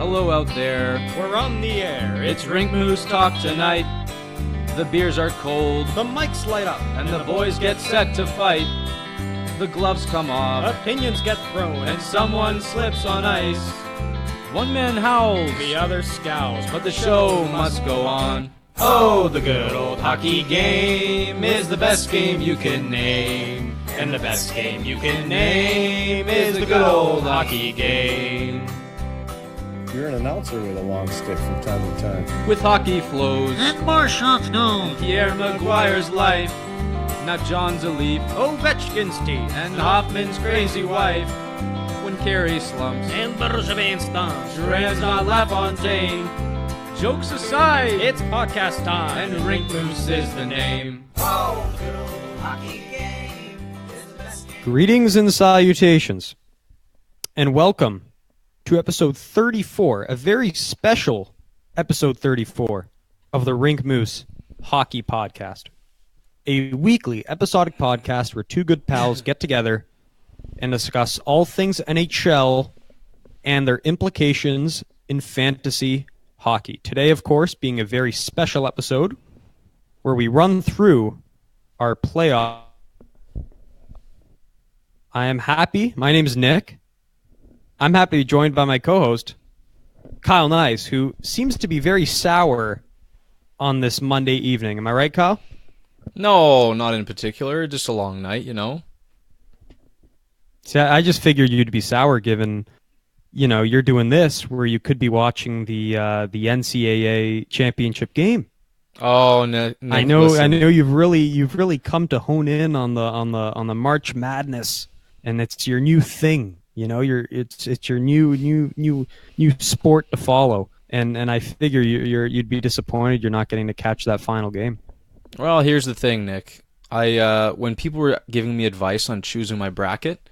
Hello out there. We're on the air. It's Rink Moose Talk tonight. The beers are cold. The mics light up. And the boys get set to fight. The gloves come off. Opinions get thrown. And someone slips on ice. One man howls. The other scowls. But the show must go on. Oh, the good old hockey game is the best game you can name. And the best game you can name is the good old hockey game. You're an announcer with a long stick from time to time. With hockey flows and more shots known. Pierre Maguire's life, not John's a leap. Ovechkin's teeth and Hoffman's crazy wife. When Carey slumps and Bergevin stomps, Duran's not LaFontaine. Jokes aside, it's podcast time, and Rink Moose is the name. Oh, the good old hockey game is the best game. Greetings and salutations, and welcome to episode 34, a very special episode 34 of the Rink Moose Hockey Podcast. A weekly episodic podcast where two good pals get together and discuss all things NHL and their implications in fantasy hockey. Today, of course, being a very special episode where we run through our playoff. I am happy. My name is Nick. I'm happy to be joined by my co-host, Kyle Nyes, who seems to be very sour on this Monday evening. Am I right, Kyle? No, not in particular. Just a long night, you know. See, I just figured you'd be sour given, you know, you're doing this where you could be watching the NCAA championship game. Oh, no, I know you've really come to hone in on the March Madness, and it's your new thing. You know, it's your new sport to follow, and I figure you'd be disappointed you're not getting to catch that final game. Well, here's the thing, Nick. When people were giving me advice on choosing my bracket,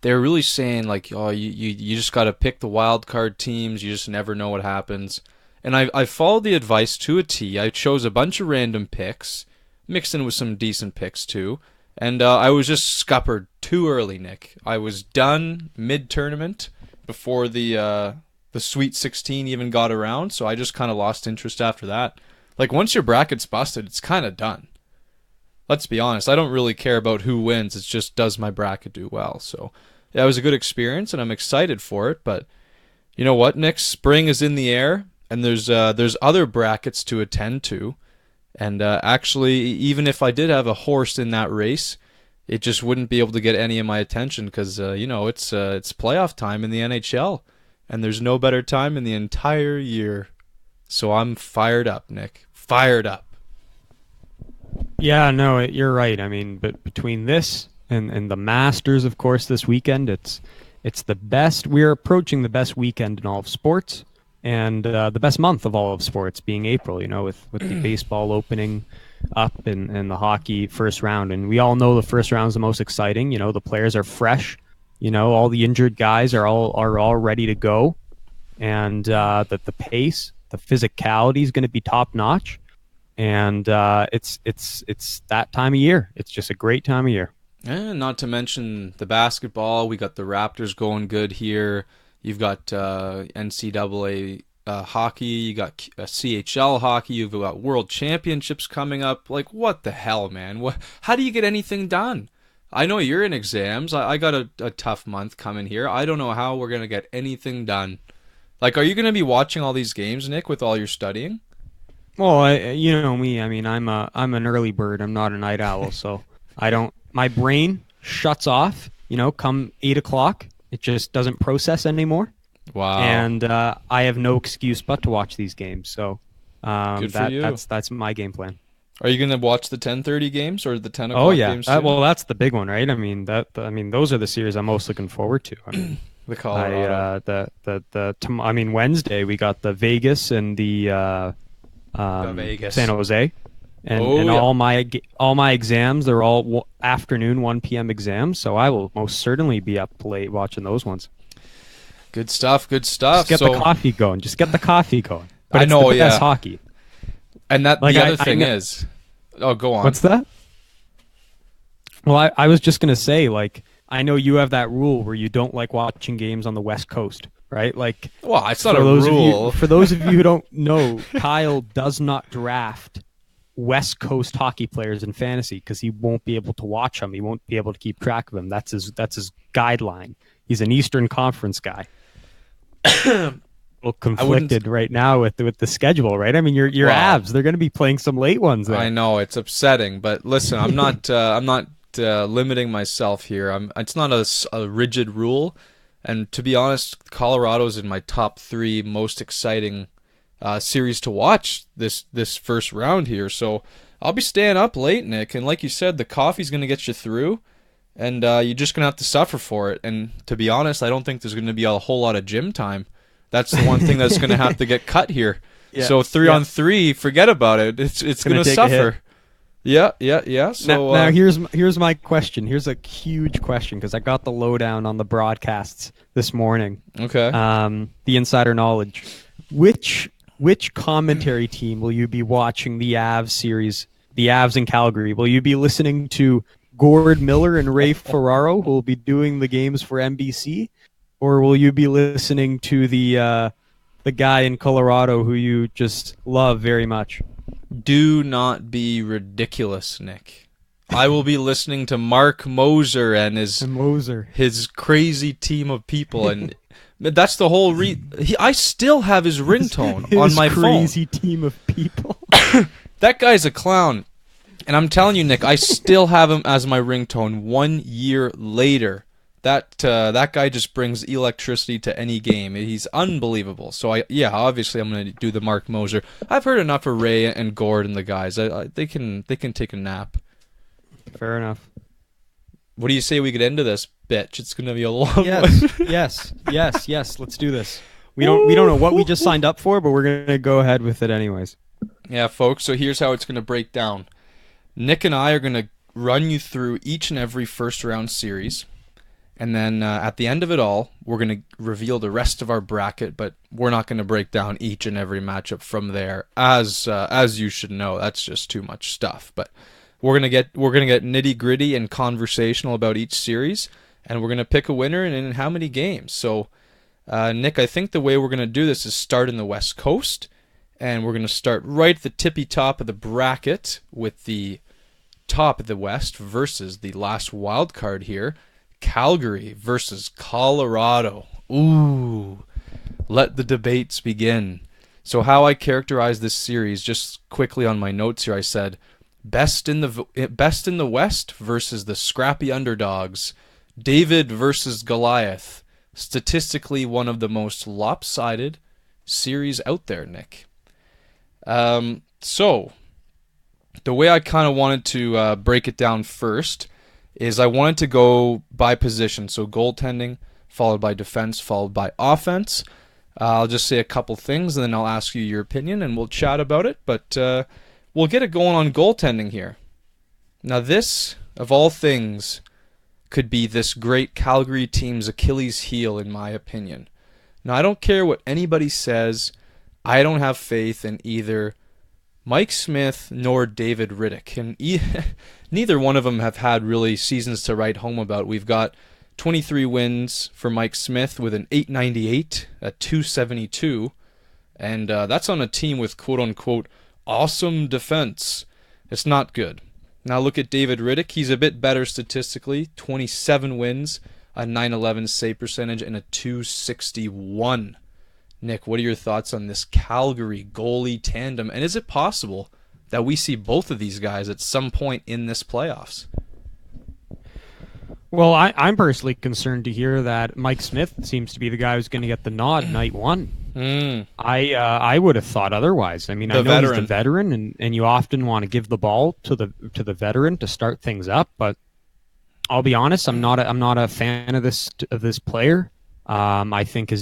they were really saying like, oh, you just got to pick the wild card teams. You just never know what happens. And I followed the advice to a T. I chose a bunch of random picks, mixed in with some decent picks too. And I was just scuppered too early, Nick. I was done mid-tournament before the Sweet 16 even got around, so I just kind of lost interest after that. Like, once your bracket's busted, it's kind of done. Let's be honest, I don't really care about who wins. It's just, does my bracket do well? So, yeah, it was a good experience, and I'm excited for it. But you know what, Nick? Spring is in the air, and there's other brackets to attend to. And actually, even if I did have a horse in that race, it just wouldn't be able to get any of my attention because, you know, it's playoff time in the NHL, and there's no better time in the entire year. So I'm fired up, Nick. Fired up. Yeah, no, you're right. I mean, but between this and the Masters, of course, this weekend, it's the best. We're approaching the best weekend in all of sports. And the best month of all of sports being April, you know, with the baseball opening up and the hockey first round. And we all know the first round is the most exciting. You know, the players are fresh. You know, all the injured guys are all ready to go. And the pace, the physicality is going to be top notch. And it's that time of year. It's just a great time of year. And not to mention the basketball. We got the Raptors going good here. You've got NCAA hockey, you got CHL hockey, you've got World Championships coming up. Like, what the hell, man? How do you get anything done? I know you're in exams. I got a tough month coming here. I don't know how we're going to get anything done. Like, are you going to be watching all these games, Nick, with all your studying? Well, you know me. I mean, I'm an early bird. I'm not a night owl, so my brain shuts off, you know, come 8 o'clock. It just doesn't process anymore. Wow. And I have no excuse but to watch these games. So good for you. That's my game plan. Are you going to watch the 10:30 games or the 10 o'clock games too? Well, that's the big one, right? I mean, those are the series I'm most looking forward to. I mean, the Colorado. I mean, Wednesday we got the Vegas and the Vegas. San Jose. And all my exams, they're all afternoon 1 p.m. exams, so I will most certainly be up late watching those ones. Good stuff. Just get the coffee going. But I know, it's the best hockey. And that like, the other thing is... Oh, go on. What's that? Well, I was just going to say, like, I know you have that rule where you don't like watching games on the West Coast. right? Like, Well, it's not for a those of rule. you, for those of you who don't know, Kyle does not draft West Coast hockey players in fantasy because he won't be able to watch them. He won't be able to keep track of them. That's his guideline. He's an Eastern Conference guy. A little conflicted right now with the schedule, right? I mean, your Wow. Avs, they're going to be playing some late ones there. I know it's upsetting, but listen, I'm not limiting myself here. It's not a rigid rule, and to be honest, Colorado's in my top 3 most exciting series to watch this first round here. So I'll be staying up late, Nick, and like you said, the coffee's going to get you through, and you're just going to have to suffer for it. And to be honest, I don't think there's going to be a whole lot of gym time. That's the one thing that's going to have to get cut here. Yeah. So 3 on 3, forget about it. It's going to take a suffer. hit. Yeah. So now here's my question. Here's a huge question because I got the lowdown on the broadcasts this morning. okay. The insider knowledge. Which commentary team will you be watching the Avs series, the Avs in Calgary? Will you be listening to Gord Miller and Ray Ferraro, who will be doing the games for NBC, or will you be listening to the guy in Colorado who you just love very much? Do not be ridiculous, Nick. I will be listening to Mark Moser and his crazy team of people, and that's the whole I still have his ringtone on my phone. Crazy team of people. That guy's a clown. And I'm telling you, Nick, I still have him as my ringtone 1 year later. That guy just brings electricity to any game. He's unbelievable. So obviously I'm going to do the Mark Moser. I've heard enough of Ray and Gord and the guys. They can take a nap. Fair enough. What do you say we get into this, bitch? It's going to be a long one. Yes. Let's do this. We don't know what we just signed up for, but we're going to go ahead with it anyways. Yeah, folks. So here's how it's going to break down. Nick and I are going to run you through each and every first round series. And then at the end of it all, we're going to reveal the rest of our bracket, but we're not going to break down each and every matchup from there. As you should know, that's just too much stuff. But we're gonna get nitty gritty and conversational about each series, and we're gonna pick a winner and in how many games. So, Nick, I think the way we're gonna do this is start in the West Coast, and we're gonna start right at the tippy top of the bracket with the top of the West versus the last wild card here. Calgary versus Colorado. Ooh, let the debates begin. So how I characterize this series, just quickly on my notes here, I said, best in the West versus the scrappy underdogs. David versus Goliath. Statistically, one of the most lopsided series out there, Nick. So, the way I kind of wanted to break it down first is I wanted to go by position. So goaltending, followed by defense, followed by offense. I'll just say a couple things, and then I'll ask you your opinion, and we'll chat about it. But we'll get it going on goaltending here. Now this, of all things, could be this great Calgary team's Achilles heel, in my opinion. Now, I don't care what anybody says. I don't have faith in either Mike Smith nor David Riddick, and neither one of them have had really seasons to write home about. We've got 23 wins for Mike Smith with an .898, a .272, and that's on a team with quote-unquote awesome defense. It's not good. Now look at David Riddick. He's a bit better statistically, 27 wins, a .911 save percentage, and a .261. Nick, what are your thoughts on this Calgary goalie tandem? And is it possible that we see both of these guys at some point in this playoffs? Well, I'm personally concerned to hear that Mike Smith seems to be the guy who's going to get the nod night one. I would have thought otherwise. I mean, I know he's the veteran, and you often want to give the ball to the veteran to start things up. But I'll be honest, I'm not a fan of this player. I think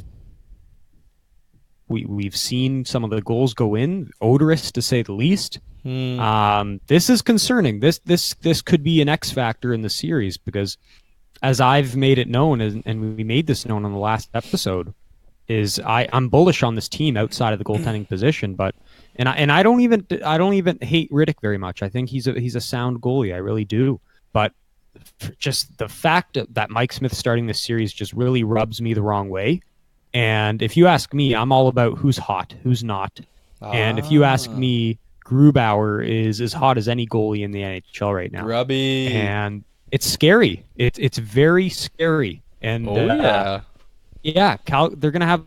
we've seen some of the goals go in, odorous to say the least. This is concerning. This could be an X factor in the series because, as I've made it known, and we made this known on the last episode, is I'm bullish on this team outside of the goaltending position. But I don't even hate Riddick very much. I think he's a sound goalie. I really do. But just the fact that Mike Smith starting this series just really rubs me the wrong way. And if you ask me, I'm all about who's hot, who's not. And if you ask me, Grubauer is as hot as any goalie in the NHL right now. Grubby. And it's scary. It's very scary. And yeah, they're gonna have,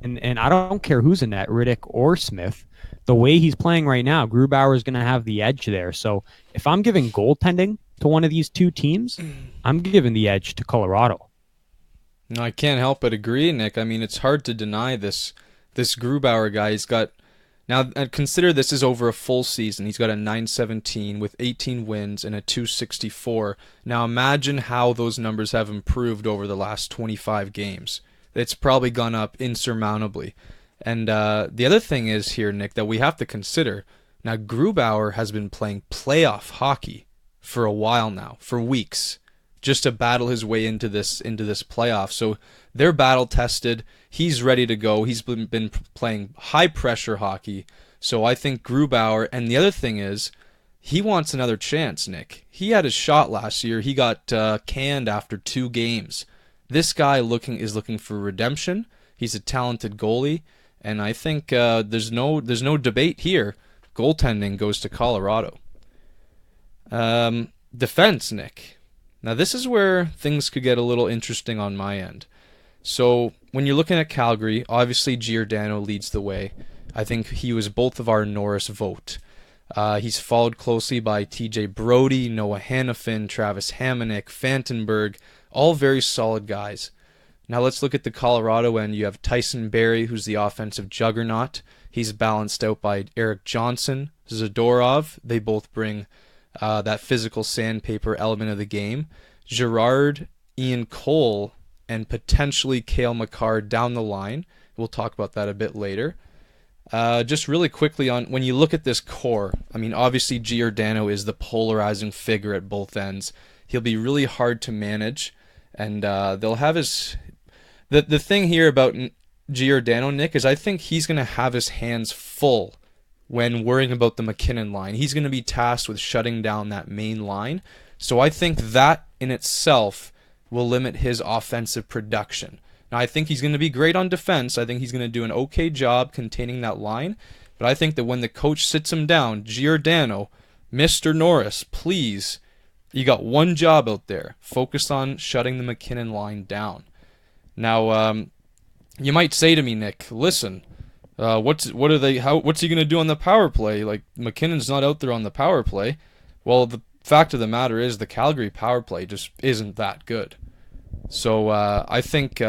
and I don't care who's in net, Riddick or Smith. The way he's playing right now, Grubauer is gonna have the edge there. So if I'm giving goaltending to one of these two teams, I'm giving the edge to Colorado. No, I can't help but agree, Nick. I mean, it's hard to deny this Grubauer guy. He's got, now consider this is over a full season. He's got a 917 with 18 wins and a 264. Now imagine how those numbers have improved over the last 25 games. It's probably gone up insurmountably. And the other thing is here, Nick, that we have to consider. Now, Grubauer has been playing playoff hockey for a while now, for weeks, just to battle his way into this playoff. So they're battle tested. He's ready to go. He's been playing high pressure hockey. So I think Grubauer, and the other thing is, he wants another chance, Nick. He had his shot last year. He got canned after 2 games. This guy is looking for redemption. He's a talented goalie, and I think there's no debate here. Goaltending goes to Colorado. Defense, Nick. Now, this is where things could get a little interesting on my end. So, when you're looking at Calgary, obviously Giordano leads the way. I think he was both of our Norris vote. He's followed closely by TJ Brody, Noah Hannafin, Travis Hamonic, Fantenberg, all very solid guys. Now, let's look at the Colorado end. You have Tyson Barrie, who's the offensive juggernaut. He's balanced out by Eric Johnson, Zadorov. They both bring that physical sandpaper element of the game. Girard, Ian Cole, and potentially Cale Makar down the line. We'll talk about that a bit later. Just really quickly on when you look at this core, I mean, obviously Giordano is the polarizing figure at both ends. He'll be really hard to manage, and they'll have his... The thing here about Giordano, Nick, is I think he's going to have his hands full when worrying about the McKinnon line. He's going to be tasked with shutting down that main line. So I think that in itself will limit his offensive production. Now, I think he's going to be great on defense. I think he's going to do an okay job containing that line. But I think that when the coach sits him down, Giordano, Mr. Norris, please, you got one job out there. Focus on shutting the McKinnon line down. Now, you might say to me, Nick, listen, what's he going to do on the power play? Like, McKinnon's not out there on the power play. Well, the fact of the matter is the Calgary power play just isn't that good. So I think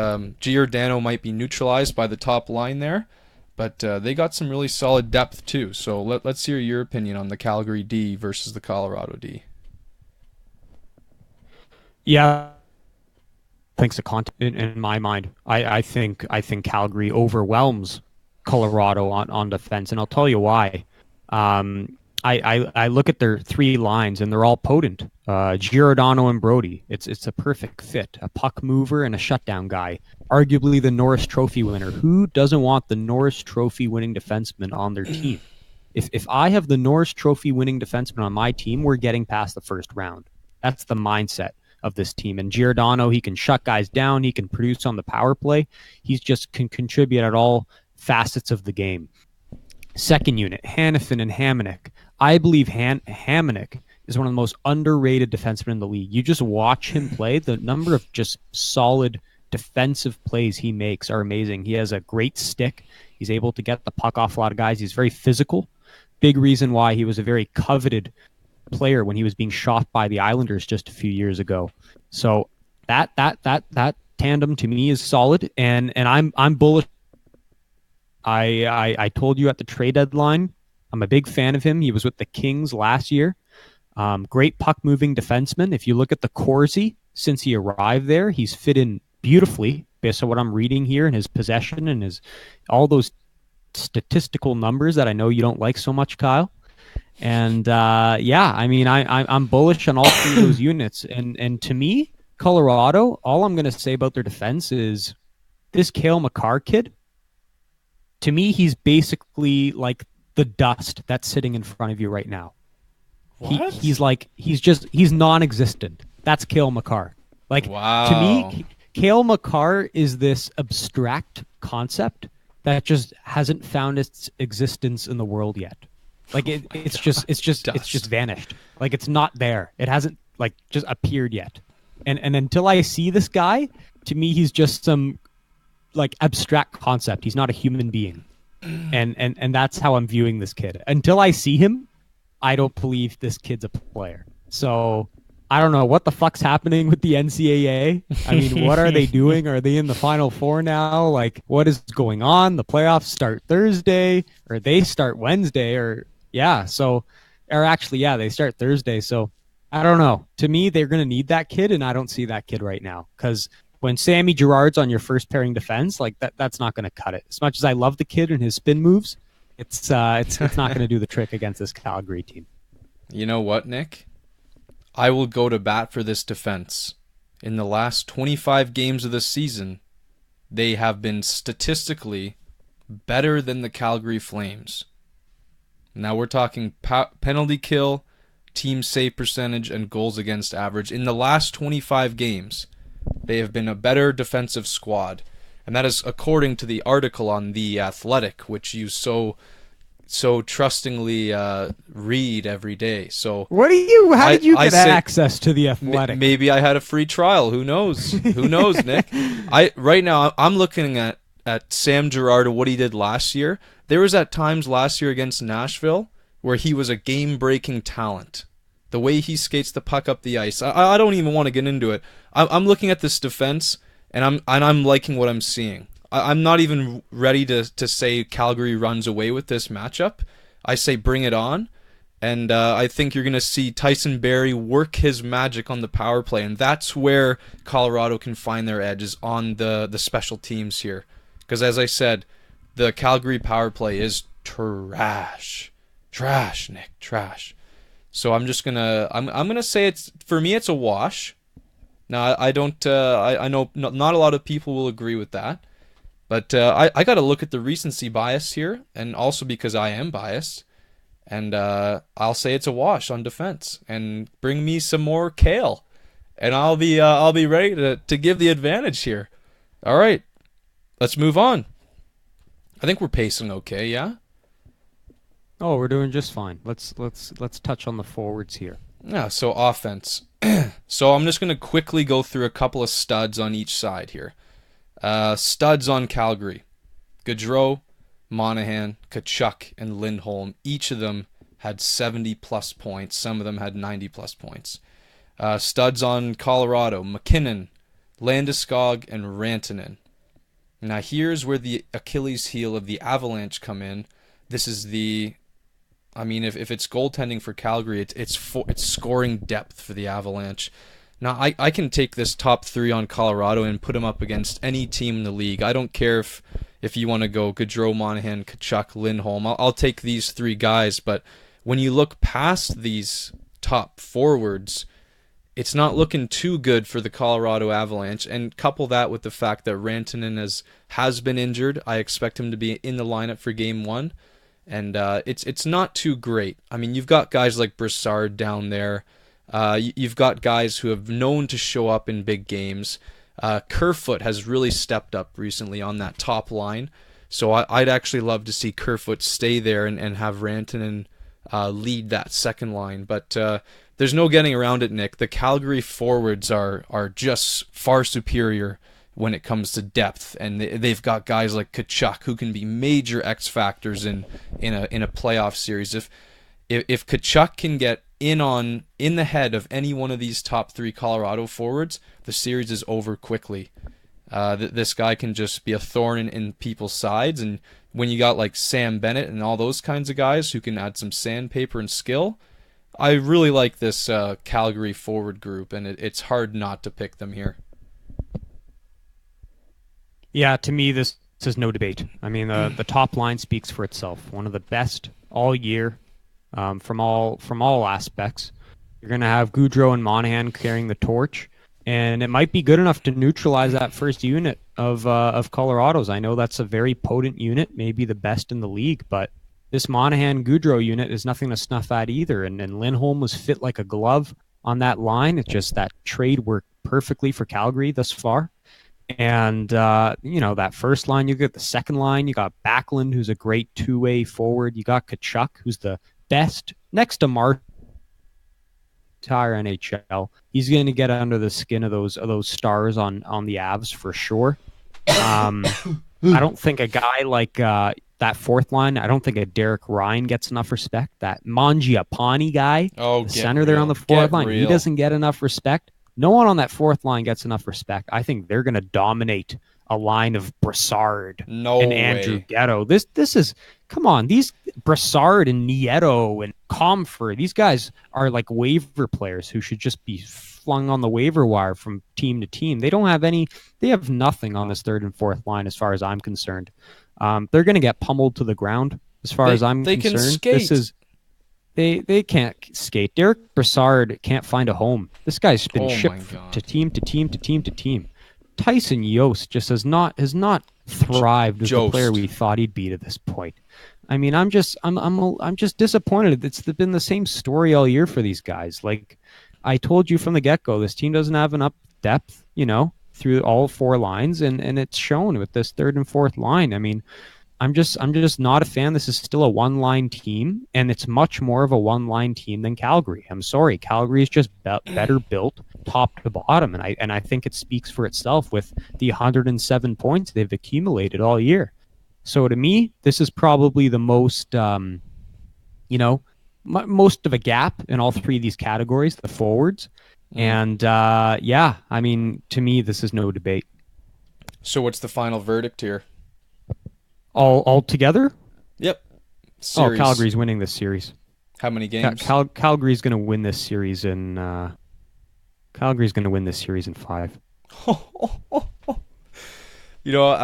Giordano might be neutralized by the top line there, but they got some really solid depth too. So let's hear your opinion on the Calgary D versus the Colorado D. Yeah, thanks to content in my mind. I think Calgary overwhelms Colorado on defense, and I'll tell you why. I look at their 3 lines, and they're all potent. Giordano and Brody, it's a perfect fit. A puck mover and a shutdown guy. Arguably the Norris Trophy winner. Who doesn't want the Norris Trophy winning defenseman on their team? If I have the Norris Trophy winning defenseman on my team, we're getting past the first round. That's the mindset of this team. And Giordano, he can shut guys down. He can produce on the power play. He just can contribute at all facets of the game. Second unit, Hannafin and Hamonic. I believe Hamonic is one of the most underrated defensemen in the league. You just watch him play. The number of just solid defensive plays he makes are amazing. He has a great stick. He's able to get the puck off a lot of guys. He's very physical. Big reason why he was a very coveted player when he was being shot by the Islanders just a few years ago. So that tandem to me is solid, and I'm bullish. I told you at the trade deadline, I'm a big fan of him. He was with the Kings last year. Great puck-moving defenseman. If you look at the Corsi, since he arrived there, he's fit in beautifully based on what I'm reading here and his possession and his all those statistical numbers that I know you don't like so much, Kyle. And I mean, I'm bullish on all 3 of those units. And to me, Colorado, all I'm going to say about their defense is this Cale Makar kid. To me, he's basically like the dust that's sitting in front of you right now. What? He's non-existent. That's Cale Makar. Like, wow. To me, Cale Makar is this abstract concept that just hasn't found its existence in the world yet. Like it's just vanished. Like it's not there. It hasn't like just appeared yet. And until I see this guy, to me he's just some like abstract concept. He's not a human being. And that's how I'm viewing this kid. Until I see him, I don't believe this kid's a player. So I don't know what the fuck's happening with the NCAA. I mean, what are they doing? Are they in the Final Four now? Like, what is going on? The playoffs start Thursday, or they start Wednesday, they start Thursday. So I don't know. To me, they're going to need that kid, and I don't see that kid right now. Because when Sammy Girard's on your first pairing defense, like that's not going to cut it. As much as I love the kid and his spin moves, it's not going to do the trick against this Calgary team. You know what, Nick? I will go to bat for this defense. In the last 25 games of the season, they have been statistically better than the Calgary Flames. Now we're talking penalty kill, team save percentage, and goals against average. In the last 25 games, they have been a better defensive squad. And that is according to the article on The Athletic, which you so trustingly read every day. So how did you get access to The Athletic? Maybe I had a free trial. Who knows? Who knows, Nick? Right now I'm looking at Sam Girard and what he did last year. There was at times last year against Nashville where he was a game-breaking talent. The way he skates the puck up the ice. I don't even want to get into it. I'm looking at this defense and I'm liking what I'm seeing. I'm not even ready to say Calgary runs away with this matchup. I say bring it on. And I think you're going to see Tyson Barrie work his magic on the power play. And that's where Colorado can find their edges on the special teams here. Because as I said, the Calgary power play is trash. Trash, Nick. Trash. So I'm just going to... I'm going to say for me, it's a wash. Now, I don't... I know not a lot of people will agree with that. But I got to look at the recency bias here, and also because I am biased, and I'll say it's a wash on defense. And bring me some more Cale, and I'll be ready to give the advantage here. All right, let's move on. I think we're pacing okay, yeah. Oh, we're doing just fine. Let's touch on the forwards here. Yeah, so offense. So I'm just gonna quickly go through a couple of studs on each side here. Studs on Calgary. Gaudreau, Monahan, Tkachuk, and Lindholm. Each of them had 70-plus points. Some of them had 90-plus points. Studs on Colorado. McKinnon, Landeskog, and Rantanen. Now here's where the Achilles heel of the Avalanche come in. This is if it's goaltending for Calgary, it's scoring depth for the Avalanche. Now, I can take this top three on Colorado and put them up against any team in the league. I don't care if you want to go Gaudreau, Monahan, Tkachuk, Lindholm. I'll take these three guys, but when you look past these top forwards, it's not looking too good for the Colorado Avalanche. And couple that with the fact that Rantanen has been injured. I expect him to be in the lineup for Game 1. And it's not too great. I mean, you've got guys like Brassard down there. You've got guys who have known to show up in big games. Kerfoot has really stepped up recently on that top line. So I'd actually love to see Kerfoot stay there and have Rantanen lead that second line. But there's no getting around it, Nick. The Calgary forwards are just far superior when it comes to depth, and they've got guys like Tkachuk who can be major X factors in a playoff series. If Tkachuk can get in the head of any one of these top three Colorado forwards, the series is over quickly. This guy can just be a thorn in people's sides, and when you got like Sam Bennett and all those kinds of guys who can add some sandpaper and skill, I really like this Calgary forward group, and it's hard not to pick them here. Yeah, to me, this is no debate. I mean, the top line speaks for itself. One of the best all year. From all aspects. You're going to have Gaudreau and Monahan carrying the torch, and it might be good enough to neutralize that first unit of Colorado's. I know that's a very potent unit, maybe the best in the league, but this Monahan-Gaudreau unit is nothing to snuff at either, and Lindholm was fit like a glove on that line. It's just that trade worked perfectly for Calgary thus far. And that first line, you get the second line. You got Backlund, who's a great two-way forward. You got Kachuk, who's the best next to Mark entire NHL. He's going to get under the skin of those stars on the Avs for sure. I don't think a guy like that fourth line. I don't think a Derek Ryan gets enough respect. That Mangiapane guy, the center there on the fourth line, he doesn't get enough respect. No one on that fourth line gets enough respect. I think they're going to dominate a line of Brassard and Andrew Ghetto. This is, come on, these Brassard and Nieto and Comfort, these guys are like waiver players who should just be flung on the waiver wire from team to team. They have nothing on this third and fourth line as far as I'm concerned. They're going to get pummeled to the ground as far as I'm concerned. Can skate. They can't skate. Derek Brassard can't find a home. This guy's been shipped to team to team to team to team. Tyson Yost just has not thrived as the player we thought he'd be to this point. I mean, I'm just disappointed. It's been the same story all year for these guys. Like I told you from the get-go, this team doesn't have enough depth, through all four lines, and it's shown with this third and fourth line. I mean, I'm just not a fan. This is still a one-line team, and it's much more of a one-line team than Calgary. I'm sorry, Calgary is just better built, top to bottom, and I think it speaks for itself with the 107 points they've accumulated all year. So to me, this is probably the most, most of a gap in all three of these categories, the forwards, and I mean, to me, this is no debate. So what's the final verdict here? All together? Yep. Series. Calgary's winning this series. How many games? Calgary's going to win this series in. Calgary's going to win this series in 5. I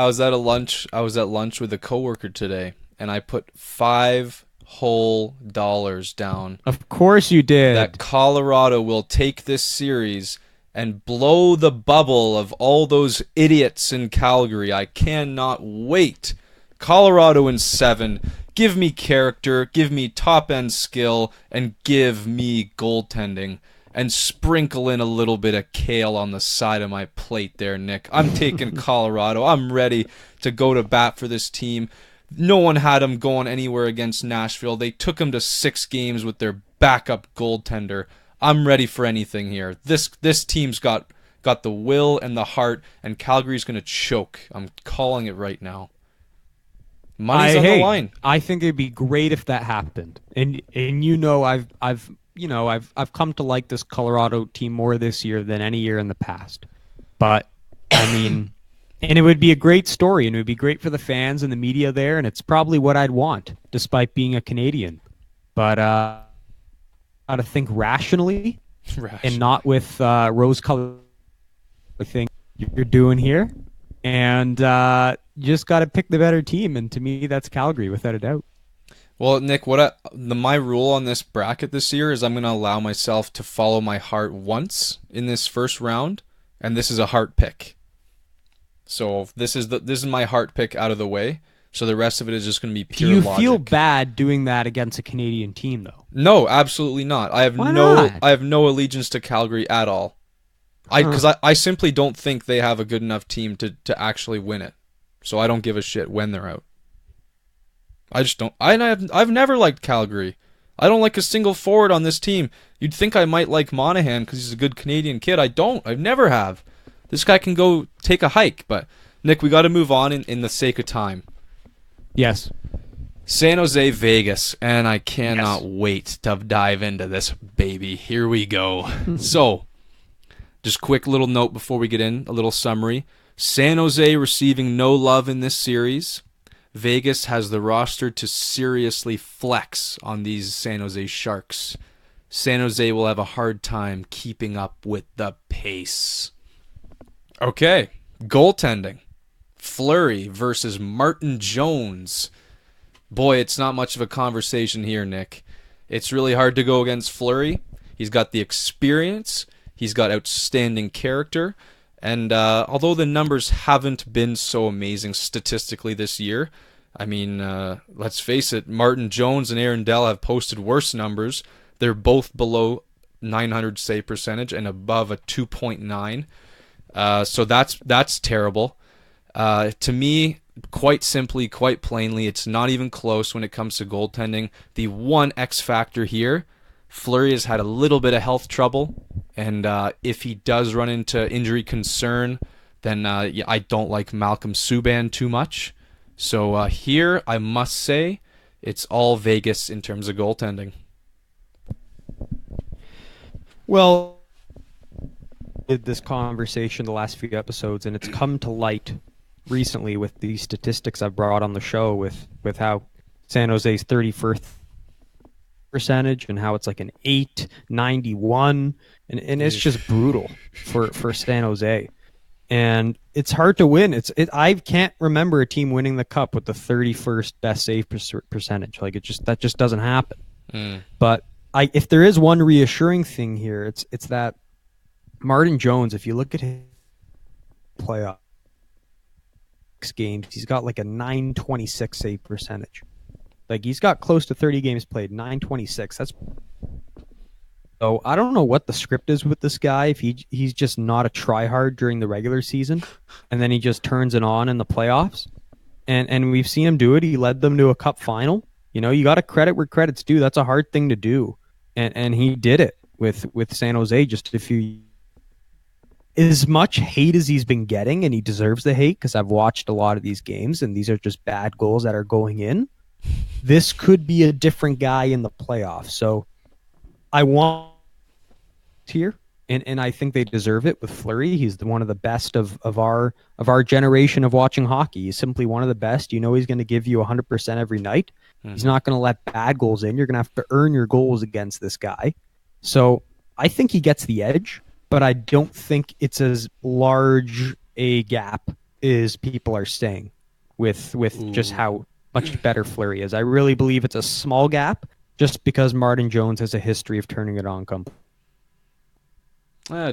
was at lunch with a coworker today, and I put $5 whole down. Of course you did. That Colorado will take this series and blow the bubble of all those idiots in Calgary. I cannot wait. Colorado in 7. Give me character, give me top-end skill, and give me goaltending. And sprinkle in a little bit of kale on the side of my plate there, Nick. I'm taking Colorado. I'm ready to go to bat for this team. No one had them going anywhere against Nashville. They took them to 6 games with their backup goaltender. I'm ready for anything here. This team's got the will and the heart, and Calgary's going to choke. I'm calling it right now. Money's on the line. I think it'd be great if that happened. And I've come to like this Colorado team more this year than any year in the past. But I mean, and it would be a great story, and it would be great for the fans and the media there, and it's probably what I'd want, despite being a Canadian. But got to think rationally and not with rose-colored thing you're doing here. And you just got to pick the better team, and to me, that's Calgary without a doubt. Well, Nick, my rule on this bracket this year is I'm going to allow myself to follow my heart once in this first round, and this is a heart pick. So this is my heart pick out of the way. So the rest of it is just going to be pure logic. Do you feel bad doing that against a Canadian team, though? No, absolutely not. I have no allegiance to Calgary at all. Because I simply don't think they have a good enough team to actually win it. So I don't give a shit when they're out. I just don't. I've never liked Calgary. I don't like a single forward on this team. You'd think I might like Monahan because he's a good Canadian kid. I don't. I've never have. This guy can go take a hike. But, Nick, we got to move on in the sake of time. Yes. San Jose, Vegas, and I cannot wait to dive into this, baby. Here we go. So, just quick little note before we get in, a little summary. San Jose receiving no love in this series. Vegas has the roster to seriously flex on these San Jose Sharks. San Jose will have a hard time keeping up with the pace. Okay, goaltending. Fleury versus Martin Jones. Boy, it's not much of a conversation here, Nick. It's really hard to go against Fleury. He's got the experience. He's got outstanding character. And although the numbers haven't been so amazing statistically this year, I mean, let's face it, Martin Jones and Aaron Dell have posted worse numbers. They're both below 900 save percentage and above a 2.9. So that's terrible. To me, quite simply, quite plainly, it's not even close when it comes to goaltending. The one X factor here, Fleury has had a little bit of health trouble, and if he does run into injury concern, then I don't like Malcolm Subban too much. So here, I must say, it's all Vegas in terms of goaltending. Well, did this conversation the last few episodes, and it's come to light recently with the statistics I've brought on the show with how San Jose's 31st percentage and how it's like an 891, and it's just brutal for San Jose. And it's hard to win. I can't remember a team winning the cup with the 31st best save percentage. Like that just doesn't happen. But if there is one reassuring thing here, it's that Martin Jones, if you look at his playoff games, he's got like a 926 save percentage. Like he's got close to 30 games played, 926. So I don't know what the script is with this guy. If he's just not a tryhard during the regular season, and then he just turns it on in the playoffs. And we've seen him do it. He led them to a cup final. You got to credit where credit's due. That's a hard thing to do, and he did it with San Jose just a few. As much hate as he's been getting, and he deserves the hate because I've watched a lot of these games, and these are just bad goals that are going in. This could be a different guy in the playoffs. So I want here, and I think they deserve it with Fleury. He's one of the best of our generation of watching hockey. He's simply one of the best. He's going to give you 100% every night. He's not going to let bad goals in. You're going to have to earn your goals against this guy. So I think he gets the edge, but I don't think it's as large a gap as people are saying with just how much better Fleury is. I really believe it's a small gap just because Martin Jones has a history of turning it on completely.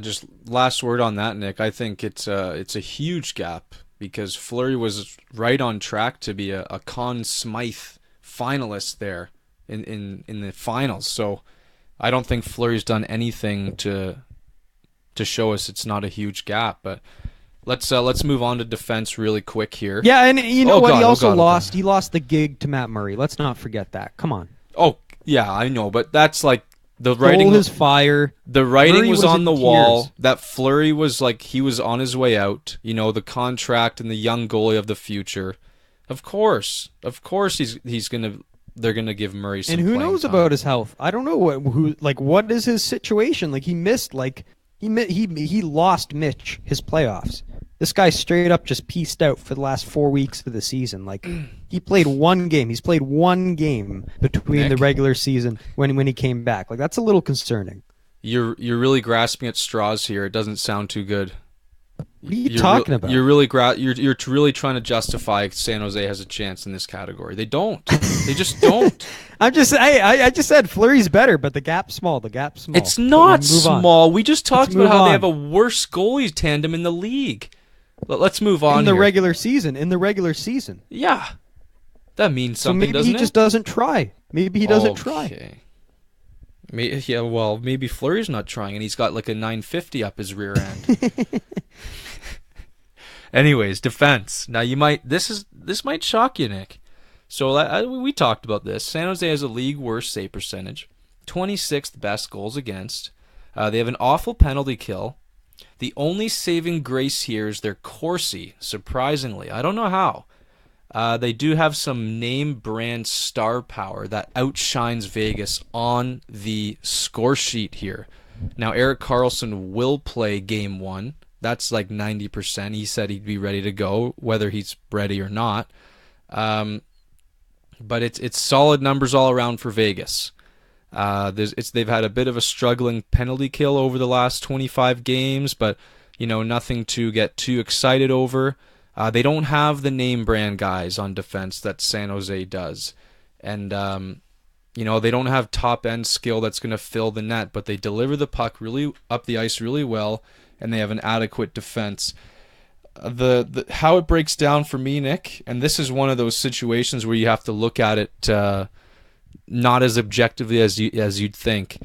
Just last word on that, Nick. I think it's a huge gap because Fleury was right on track to be a Conn Smythe finalist there in the finals. So I don't think Fleury's done anything to show us it's not a huge gap. But let's move on to defense really quick here. Yeah, and you know what? God, he also lost. He lost the gig to Matt Murray. Let's not forget that. Come on. Oh yeah, I know, but that's like the writing. Stole his fire. The writing Murray was on the in wall. tears. That Fleury was like he was on his way out. The contract and the young goalie of the future. Of course, they're gonna give Murray some. And who playing knows time. about his health? I don't know what is his situation? Like he missed he lost Mitch his playoffs. This guy straight up just pieced out for the last 4 weeks of the season. Like he played one game. He's played one game between Nick? the regular season when he came back. Like that's a little concerning. You're really grasping at straws here. It doesn't sound too good. What are you talking about? You're really you're really trying to justify San Jose has a chance in this category. They don't. They just don't. I just said Fleury's better, but the gap's small. It's not Move on. small. We just talked about move how they on. have a worse goalie tandem in the league. Let's move on in the here. regular season. Yeah, that means So something, maybe doesn't he it? just doesn't try. Maybe he doesn't try. Okay. Maybe Fleury's not trying, and he's got like a 950 up his rear end. Anyways, defense. Now this might shock you, Nick. So we talked about this. San Jose has a league worst save percentage, 26th best goals against. They have an awful penalty kill. The only saving grace here is their Corsi, surprisingly. I don't know how. They do have some name brand star power that outshines Vegas on the score sheet here. Now, Erik Karlsson will play game 1. That's like 90%. He said he'd be ready to go, whether he's ready or not. But it's solid numbers all around for Vegas. They've had a bit of a struggling penalty kill over the last 25 games, but nothing to get too excited over. They don't have the name brand guys on defense that San Jose does, and they don't have top end skill that's going to fill the net, but they deliver the puck really up the ice really well, and they have an adequate defense. The how it breaks down for me, Nick, and this is one of those situations where you have to look at it not as objectively as you'd think.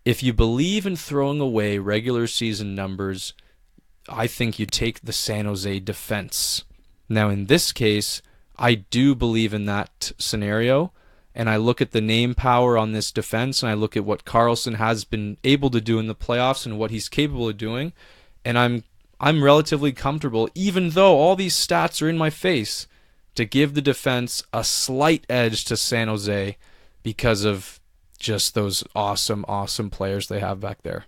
If you believe in throwing away regular season numbers, I think you take the San Jose defense. Now, in this case, I do believe in that scenario, and I look at the name power on this defense, and I look at what Karlsson has been able to do in the playoffs and what he's capable of doing, and I'm relatively comfortable, even though all these stats are in my face, to give the defense a slight edge to San Jose because of just those awesome, awesome players they have back there.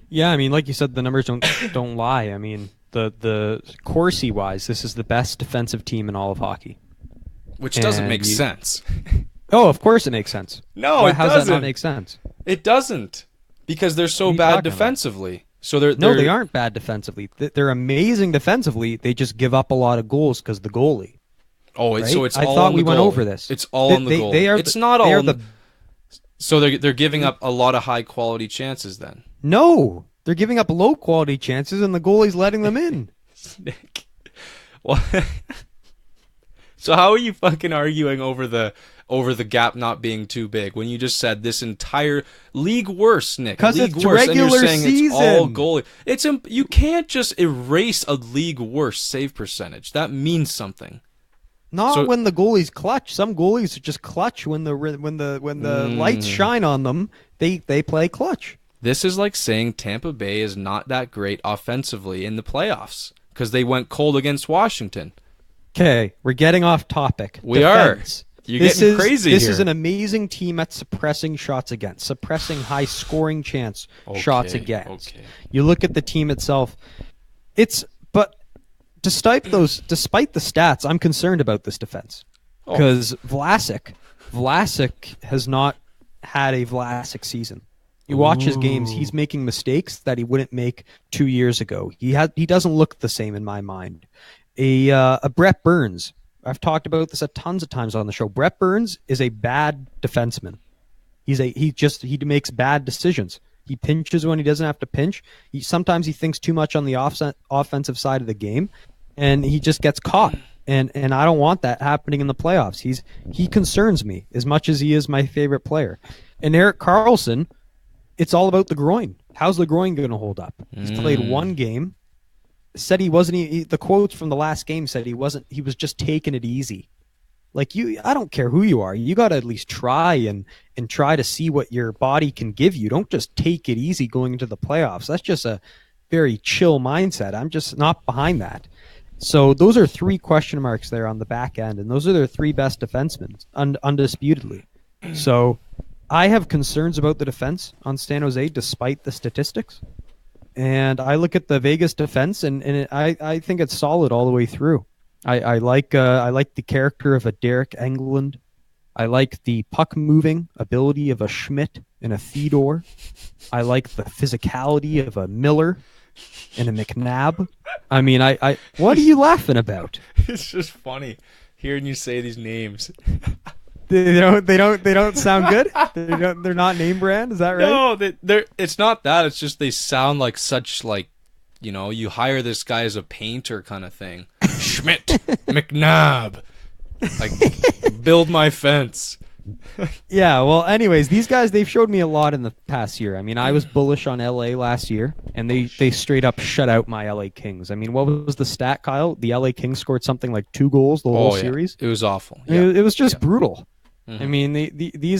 Yeah, I mean, like you said, the numbers don't lie. I mean, the Corsi wise, this is the best defensive team in all of hockey. Which doesn't make sense. Oh, of course it makes sense. No, it How does doesn't. that not make sense? It doesn't, because they're so What are you bad talking about? defensively. So they're They aren't bad defensively. They're amazing defensively. They just give up a lot of goals because the goalie. Oh, Right? so it's I all thought on we the went goal. over this. It's all on the goal. It's not all. They are On the So they're giving up a lot of high quality chances then. no. They're giving up low quality chances, and the goalie's letting them in. Nick. Well, so how are you fucking arguing over the gap not being too big when you just said this entire league worse, Nick? 'Cause League it's worse, and you're regular saying it's all season. goalie. You can't just erase a league worse save percentage. That means something. Not So- when the goalie's clutch. Some goalies are just clutch when the lights shine on them. They play clutch. This is like saying Tampa Bay is not that great offensively in the playoffs because they went cold against Washington. Okay, we're getting off topic. We are. Defense. You're getting crazy This here. is an amazing team at suppressing shots against, suppressing high scoring chance shots Okay, against. okay. You look at the team itself. But despite the stats, I'm concerned about this defense Oh. because Vlasic has not had a Vlasic season. You watch his games; he's making mistakes that he wouldn't make 2 years ago. He doesn't look the same in my mind. A Brett Burns. I've talked about this tons of times on the show. Brett Burns is a bad defenseman. He makes bad decisions. He pinches when he doesn't have to pinch. Sometimes he thinks too much on the offensive side of the game, and he just gets caught. And I don't want that happening in the playoffs. He concerns me as much as he is my favorite player. And Erik Karlsson, it's all about the groin. How's the groin going to hold up? He's played one game. Said he wasn't. The quotes from the last game said he wasn't. He was just taking it easy. Like I don't care who you are. You got to at least try and try to see what your body can give you. Don't just take it easy going into the playoffs. That's just a very chill mindset. I'm just not behind that. So those are 3 question marks there on the back end, and those are their 3 best defensemen, undisputedly. So I have concerns about the defense on San Jose despite the statistics. And I look at the Vegas defense, and I think it's solid all the way through. I like the character of a Derek Englund. I like the puck moving ability of a Schmidt and a Theodore. I like the physicality of a Miller and a McNabb. I mean, what are you laughing about? It's just funny hearing you say these names. They don't sound good. They're not name brand. Is that right? No, they're. It's not that. It's just they sound like such you hire this guy as a painter kind of thing. Schmidt, McNabb, like build my fence. Yeah, well, anyways, these guys, they've showed me a lot in the past year. I mean, I was bullish on LA last year, and they straight up shut out my LA Kings. I mean, what was the stat, Kyle? The LA Kings scored something like 2 goals the whole series. It was awful. It was just brutal. Mm-hmm. I mean,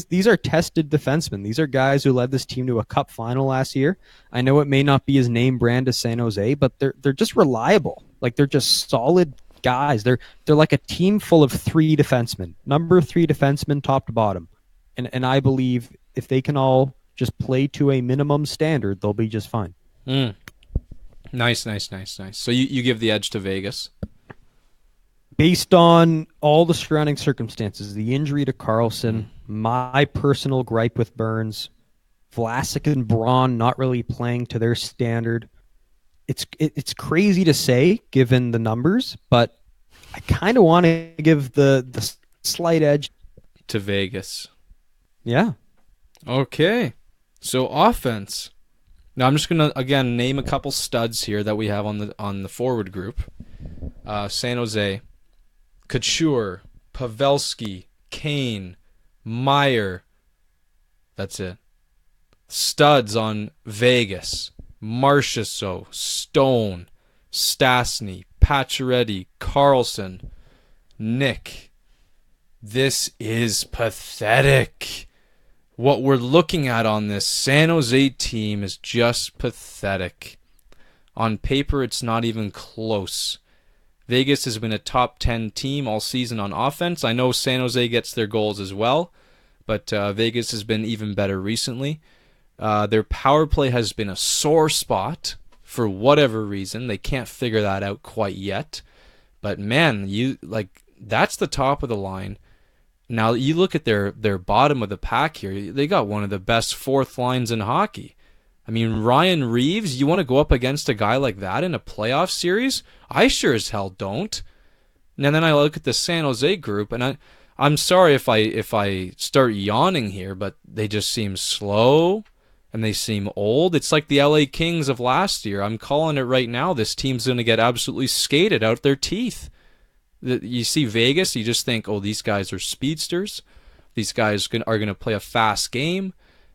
these are tested defensemen. These are guys who led this team to a cup final last year. I know it may not be as name brand as San Jose, but they're just reliable. Like, they're just solid guys. They're like a team full of 3 defensemen, number 3 defensemen, top to bottom. And I believe if they can all just play to a minimum standard, they'll be just fine. Nice. So you give the edge to Vegas. Based on all the surrounding circumstances, the injury to Karlsson, my personal gripe with Burns, Vlasic and Braun not really playing to their standard. It's crazy to say given the numbers, but I kind of want to give the slight edge to Vegas. Yeah. Okay. So offense. Now I'm just gonna again name a couple studs here that we have on the forward group. San Jose, Couture, Pavelski, Kane, Meyer. That's it. Studs on Vegas. Marchessault, Stone, Stastny, Pacioretty, Carlson, Nick. This is pathetic. What we're looking at on this San Jose team is just pathetic. On paper, it's not even close. Vegas has been a top 10 team all season on offense. I know San Jose gets their goals as well, but Vegas has been even better recently. Their power play has been a sore spot for whatever reason. They can't figure that out quite yet. But man, that's the top of the line. Now you look at their bottom of the pack here. They got one of the best fourth lines in hockey. I mean, Ryan Reeves, you want to go up against a guy like that in a playoff series? I sure as hell don't. And then I look at the San Jose group, and I'm sorry if I start yawning here, but they just seem slow and they seem old. It's like the LA Kings of last year. I'm calling it right now. This team's going to get absolutely skated out their teeth. You see Vegas, you just think, oh, these guys are speedsters. These guys are going to play a fast game.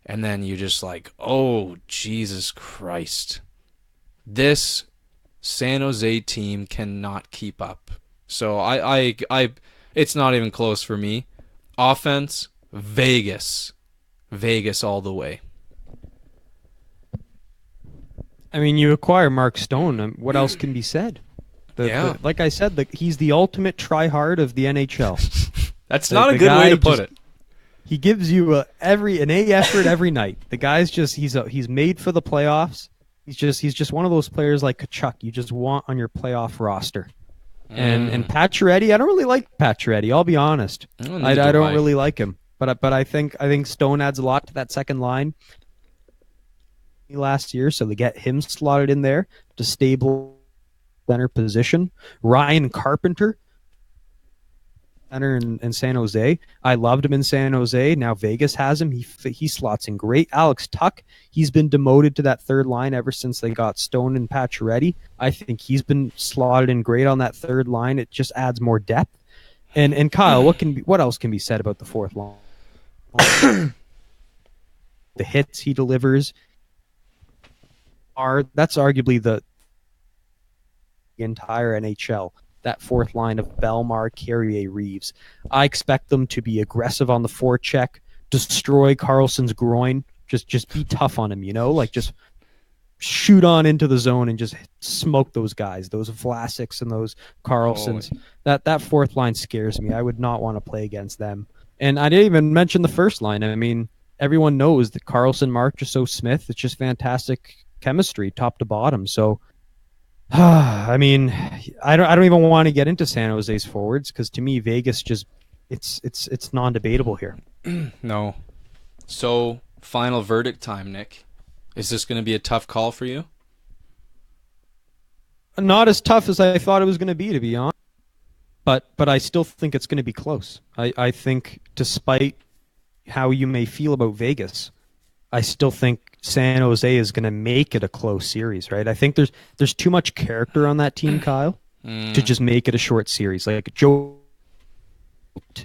And then you're just like, oh, Jesus Christ. This San Jose team cannot keep up. So it's not even close for me. Offense, Vegas. Vegas all the way. I mean, you acquire Mark Stone. What else can be said? Like I said, he's the ultimate try-hard of the NHL. That's not a good way to put it. He gives you an A effort every night. The guy's just he's made for the playoffs. He's just one of those players like Kachuk you just want on your playoff roster. And Pacioretty, I don't really like Pacioretty. I'll be honest. I don't really like him. But I think Stone adds a lot to that second line. Last year, so they get him slotted in there to stable center position. Ryan Carpenter, center in San Jose. I loved him in San Jose. Now Vegas has him. He slots in great. Alex Tuck, he's been demoted to that third line ever since they got Stone and Pacioretty. I think he's been slotted in great on that third line. It just adds more depth. And Kyle, what else can be said about the fourth line? The hits he delivers that's arguably the entire NHL. That fourth line of Belmar, Carrier, Reeves. I expect them to be aggressive on the forecheck, destroy Carlson's groin, just be tough on him, like just shoot on into the zone and just smoke those guys, those Vlasics and those Carlsons. That fourth line scares me. I would not want to play against them. And I didn't even mention the first line. I mean, everyone knows that Carlson, Marchessault, Smith, it's just fantastic chemistry top to bottom. So I mean, I don't even want to get into San Jose's forwards because to me Vegas just it's non-debatable here. No. So final verdict time, Nick. Is this going to be a tough call for you? Not as tough as I thought it was going to be honest. But I still think it's going to be close. I think despite how you may feel about Vegas, I still think San Jose is going to make it a close series, right? I think there's too much character on that team, Kyle, to just make it a short series. Like Joe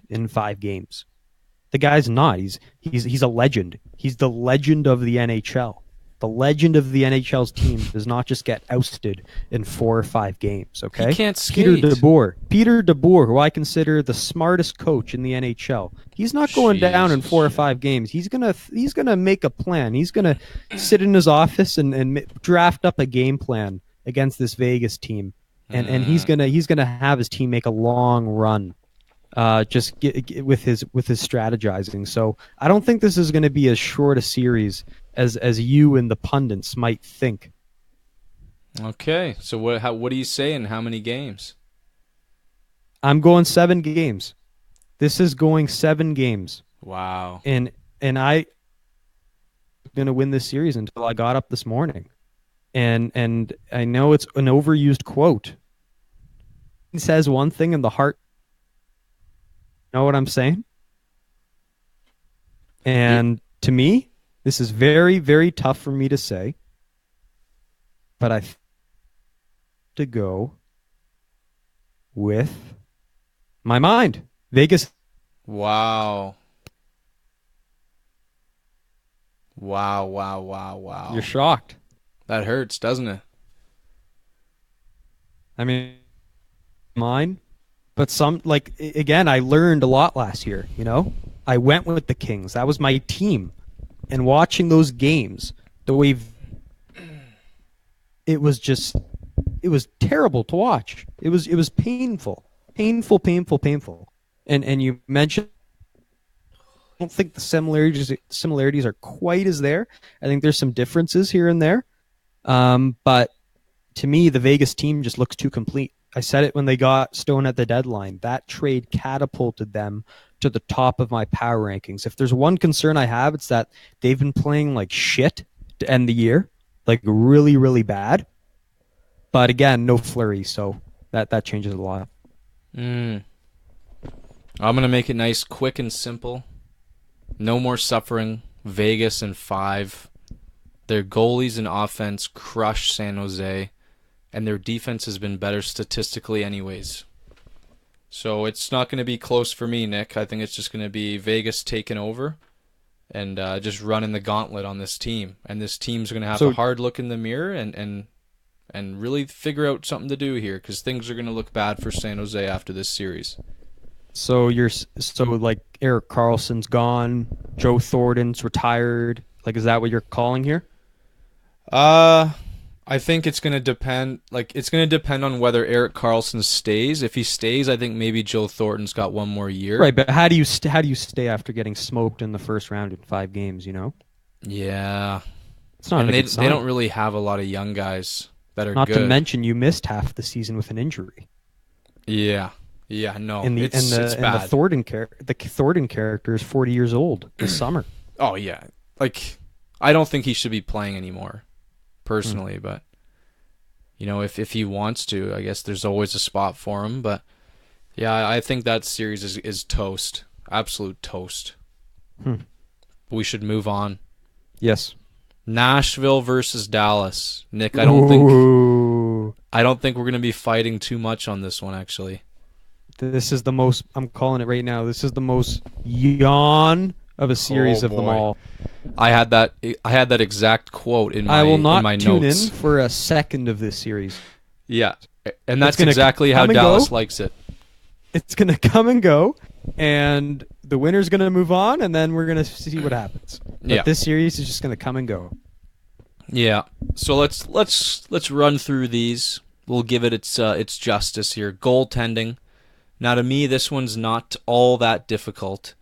in 5 games. The guy's not. He's a legend. He's the legend of the NHL. The legend of the NHL's team does not just get ousted in 4 or 5 games, okay? He can't skate. Peter DeBoer, who I consider the smartest coach in the NHL. He's not going down in 4 or 5 games. He's gonna make a plan. He's gonna sit in his office and draft up a game plan against this Vegas team, and he's gonna have his team make a long run. Just with his strategizing. So I don't think this is going to be as short a series as you and the pundits might think. Okay, so what do you say in how many games? I'm going 7 games. This is going 7 games. Wow. And I going to win this series until I got up this morning. And I know it's an overused quote. He says one thing and the heart. Know what I'm saying? And to me, this is very, very tough for me to say. But I have to go with my mind. Vegas. Wow. Wow. You're shocked. That hurts, doesn't it? I mean, mine, but again, I learned a lot last year. I went with the Kings. That was my team, and watching those games, the way it was terrible to watch. It was painful, painful. And you mentioned, I don't think the similarities are quite as there. I think there's some differences here and there, but to me, the Vegas team just looks too complete. I said it when they got Stone at the deadline. That trade catapulted them to the top of my power rankings. If there's one concern I have, it's that they've been playing like shit to end the year, like really, really bad. But again, no Fleury, so that changes a lot. I'm going to make it nice, quick, and simple. No more suffering. Vegas in 5. Their goalies and offense crush San Jose, and their defense has been better statistically anyways. So it's not going to be close for me, Nick. I think it's just going to be Vegas taking over and just running the gauntlet on this team. And this team's going to have a hard look in the mirror and really figure out something to do here, because things are going to look bad for San Jose after this series. So like Erik Karlsson's gone, Joe Thornton's retired. Like, is that what you're calling here? I think it's going to depend. Like, it's going to depend on whether Erik Karlsson stays. If he stays, I think maybe Joe Thornton's got one more year. Right, but how do you stay after getting smoked in the first round in 5 games? Yeah, it's not. And they don't really have a lot of young guys that are not good. to mention you missed half the season with an injury. Yeah, no, it's bad. The Thornton character is 40 years old this summer. Oh yeah, like I don't think he should be playing anymore, personally. But if he wants to, I guess there's always a spot for him. But yeah, I think that series is toast, absolute toast. We should move on. Yes. Nashville versus Dallas. Nick, I don't think we're going to be fighting too much on this one, actually. This is the most, I'm calling it right now, this is the most yawn of a series of them all. I had that exact quote in my notes. I will not tune in for a second of this series. Yeah, and that's exactly how Dallas likes it. It's going to come and go, and the winner's going to move on, and then we're going to see what happens. But this series is just going to come and go. Yeah. So let's run through these. We'll give it its justice here. Goaltending. Now, to me, this one's not all that difficult.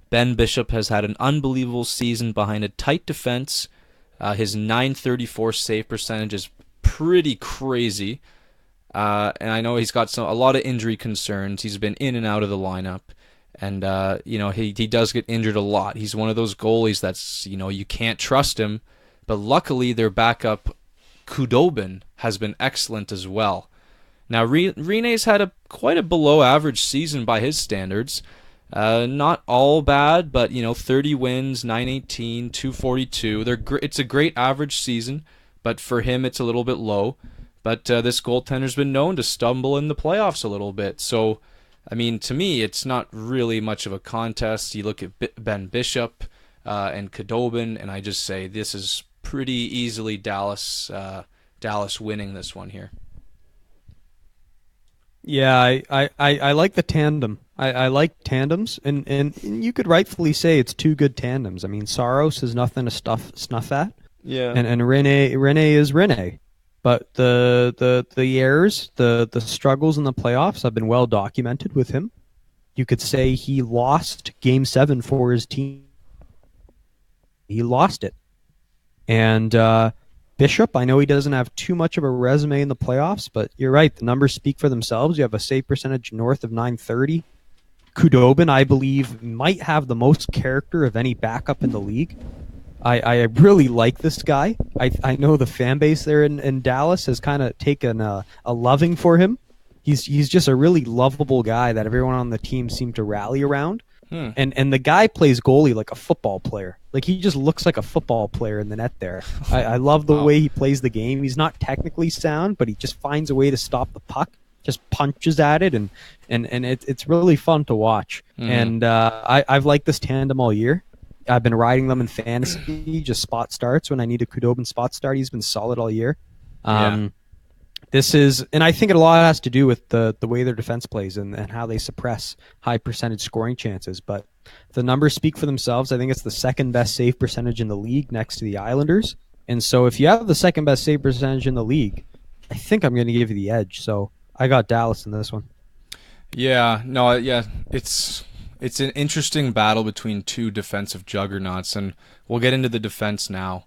Ben Bishop has had an unbelievable season behind a tight defense. His .934 save percentage is pretty crazy. And I know he's got a lot of injury concerns. He's been in and out of the lineup. And, he does get injured a lot. He's one of those goalies that's, you can't trust him. But luckily, their backup, Khudobin, has been excellent as well. Now, Rene's had quite a below-average season by his standards. Not all bad, but 30 wins, 918, 242. It's a great average season, but for him it's a little bit low. But this goaltender's been known to stumble in the playoffs a little bit. So, I mean, to me, it's not really much of a contest. You look at Ben Bishop and Khudobin, and I just say this is pretty easily Dallas winning this one here. Yeah, I like the tandem. I like tandems, and you could rightfully say it's 2 good tandems. I mean, Saros is nothing to snuff at. Yeah. And Rene is Rene. But the errors, the struggles in the playoffs have been well documented with him. You could say he lost Game 7 for his team. He lost it. And Bishop, I know he doesn't have too much of a resume in the playoffs, but you're right. The numbers speak for themselves. You have a save percentage north of .930. Khudobin, I believe, might have the most character of any backup in the league. I really like this guy. I know the fan base there in Dallas has kind of taken a loving for him. He's just a really lovable guy that everyone on the team seemed to rally around. And the guy plays goalie like a football player. Like, he just looks like a football player in the net there. I love the way he plays the game. He's not technically sound, but he just finds a way to stop the puck, just punches at it, and it's really fun to watch. And I've liked this tandem all year. I've been riding them in fantasy, just spot starts when I need a Kudobin spot start. He's been solid all year. This is, and I think it a lot has to do with the way their defense plays and how they suppress high percentage scoring chances. But the numbers speak for themselves. I think it's the second best save percentage in the league next to the Islanders. And so if you have the second best save percentage in the league, I think I'm going to give you the edge. So I got Dallas in this one. Yeah, it's an interesting battle between two defensive juggernauts, and we'll get into the defense now.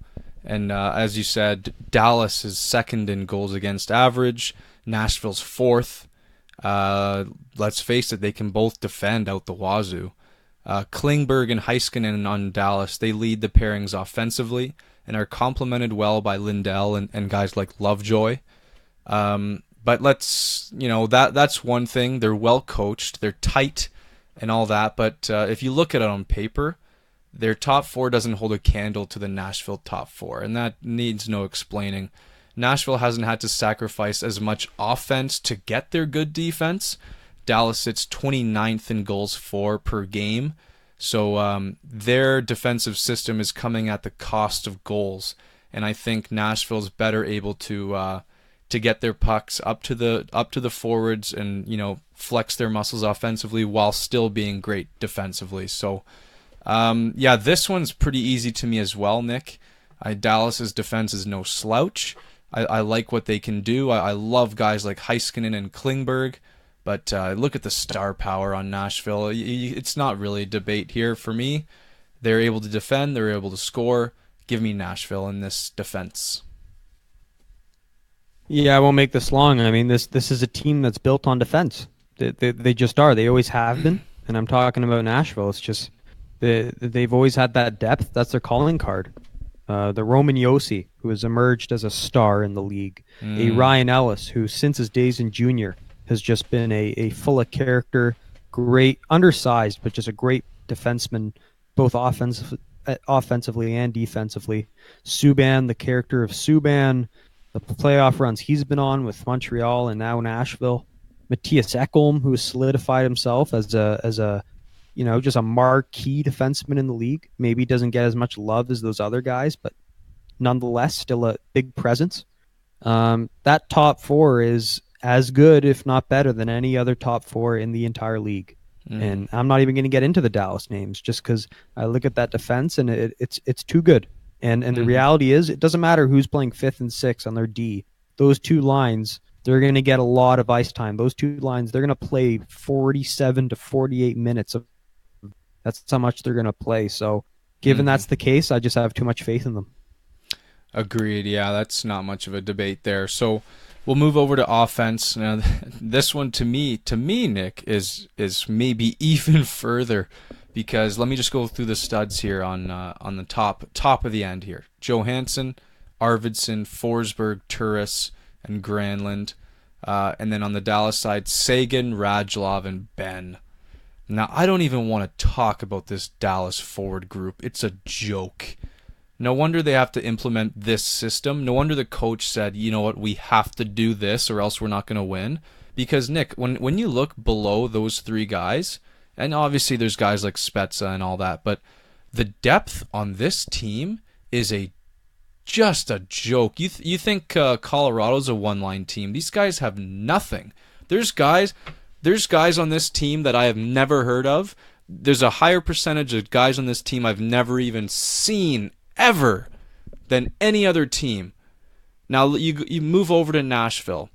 And as you said, Dallas is second in goals against average. Nashville's fourth. Let's face it, they can both defend out the wazoo. Klingberg and Heiskanen on Dallas, they lead the pairings offensively and are complemented well by Lindell and guys like Lovejoy. But that's one thing. They're well coached, they're tight and all that. But if you look at it on paper, their top four doesn't hold a candle to the Nashville top four, and that needs no explaining. Nashville hasn't had to sacrifice as much offense to get their good defense. Dallas sits 29th in goals for per game, so their defensive system is coming at the cost of goals, and I think Nashville's better able to get their pucks up to the forwards and flex their muscles offensively while still being great defensively. So. This one's pretty easy to me as well, Nick. Dallas's defense is no slouch. I like what they can do. I love guys like Heiskanen and Klingberg, but look at the star power on Nashville. It's not really a debate here for me. They're able to defend. They're able to score. Give me Nashville in this defense. Yeah, I won't make this long. I mean, this is a team that's built on defense. They just are. They always have been. And I'm talking about Nashville. It's just... They've always had that depth. That's their calling card. The Roman Yossi, who has emerged as a star in the league. A Ryan Ellis, who since his days in junior has just been a full of character, great, undersized, but just a great defenseman, both offensively and defensively. Subban, the character of Subban, the playoff runs he's been on with Montreal and now Nashville. Matthias Ekholm, who has solidified himself as a just a marquee defenseman in the league. Maybe doesn't get as much love as those other guys, but nonetheless, still a big presence. That top four is as good, if not better, than any other top four in the entire league. And I'm not even going to get into the Dallas names just because I look at that defense and it's too good. And the reality is, it doesn't matter who's playing fifth and sixth on their D. Those two lines, they're going to get a lot of ice time. Those two lines, they're going to play 47 to 48 minutes. That's how much they're going to play. So given that's the case, I just have too much faith in them. Agreed. Yeah, that's not much of a debate there. So we'll move over to offense. Now, this one to me, Nick, is maybe even further, because let me just go through the studs here on the top of the end here. Johansson, Arvidsson, Forsberg, Turris, and Granlund. And then on the Dallas side, Sagan, Radulov, and Ben. Now, I don't even want to talk about this Dallas forward group. It's a joke. No wonder they have to implement this system. No wonder the coach said, you know what, we have to do this or else we're not going to win. Because, Nick, when you look below those three guys, and obviously there's guys like Spezza and all that, but the depth on this team is just a joke. You think Colorado's a one-line team. These guys have nothing. There's guys on this team that I have never heard of. There's a higher percentage of guys on this team I've never even seen ever than any other team. Now you move over to Nashville.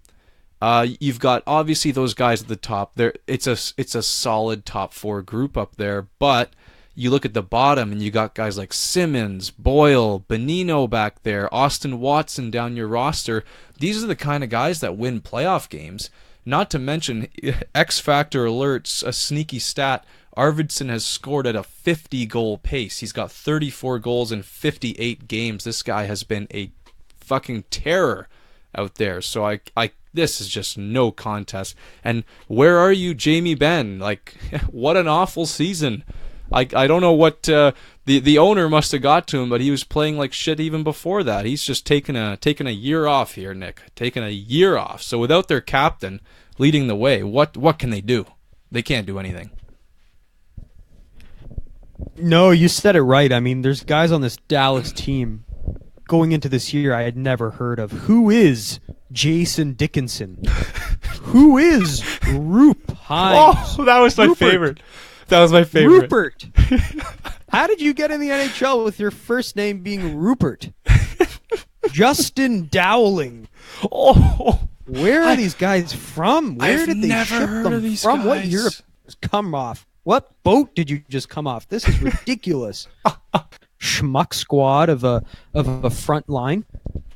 You've got obviously those guys at the top. It's a solid top four group up there, but you look at the bottom and you got guys like Simmons, Boyle, Bonino back there, Austin Watson down your roster. These are the kind of guys that win playoff games. Not to mention, X Factor alerts, a sneaky stat, Arvidsson has scored at a 50-goal pace. He's got 34 goals in 58 games. This guy has been a fucking terror out there. So this is just no contest. And where are you, Jamie Benn? Like, what an awful season. I don't know what the owner must have got to him, but he was playing like shit even before that. He's just taken a year off here, Nick. Taking a year off. So without their captain leading the way, what can they do? They can't do anything. No, you said it right. I mean, there's guys on this Dallas team going into this year I had never heard of. Who is Jason Dickinson? Who is Roop Hines? Oh, that was my Rupert. favorite. That was my favorite. Rupert. How did you get in the NHL with your first name being Rupert? Justin Dowling. Oh, Where are these guys from? Where I've did they never ship heard them of these from? What guys. Europe come off? What boat did you just come off? This is ridiculous. Schmuck squad of a front line,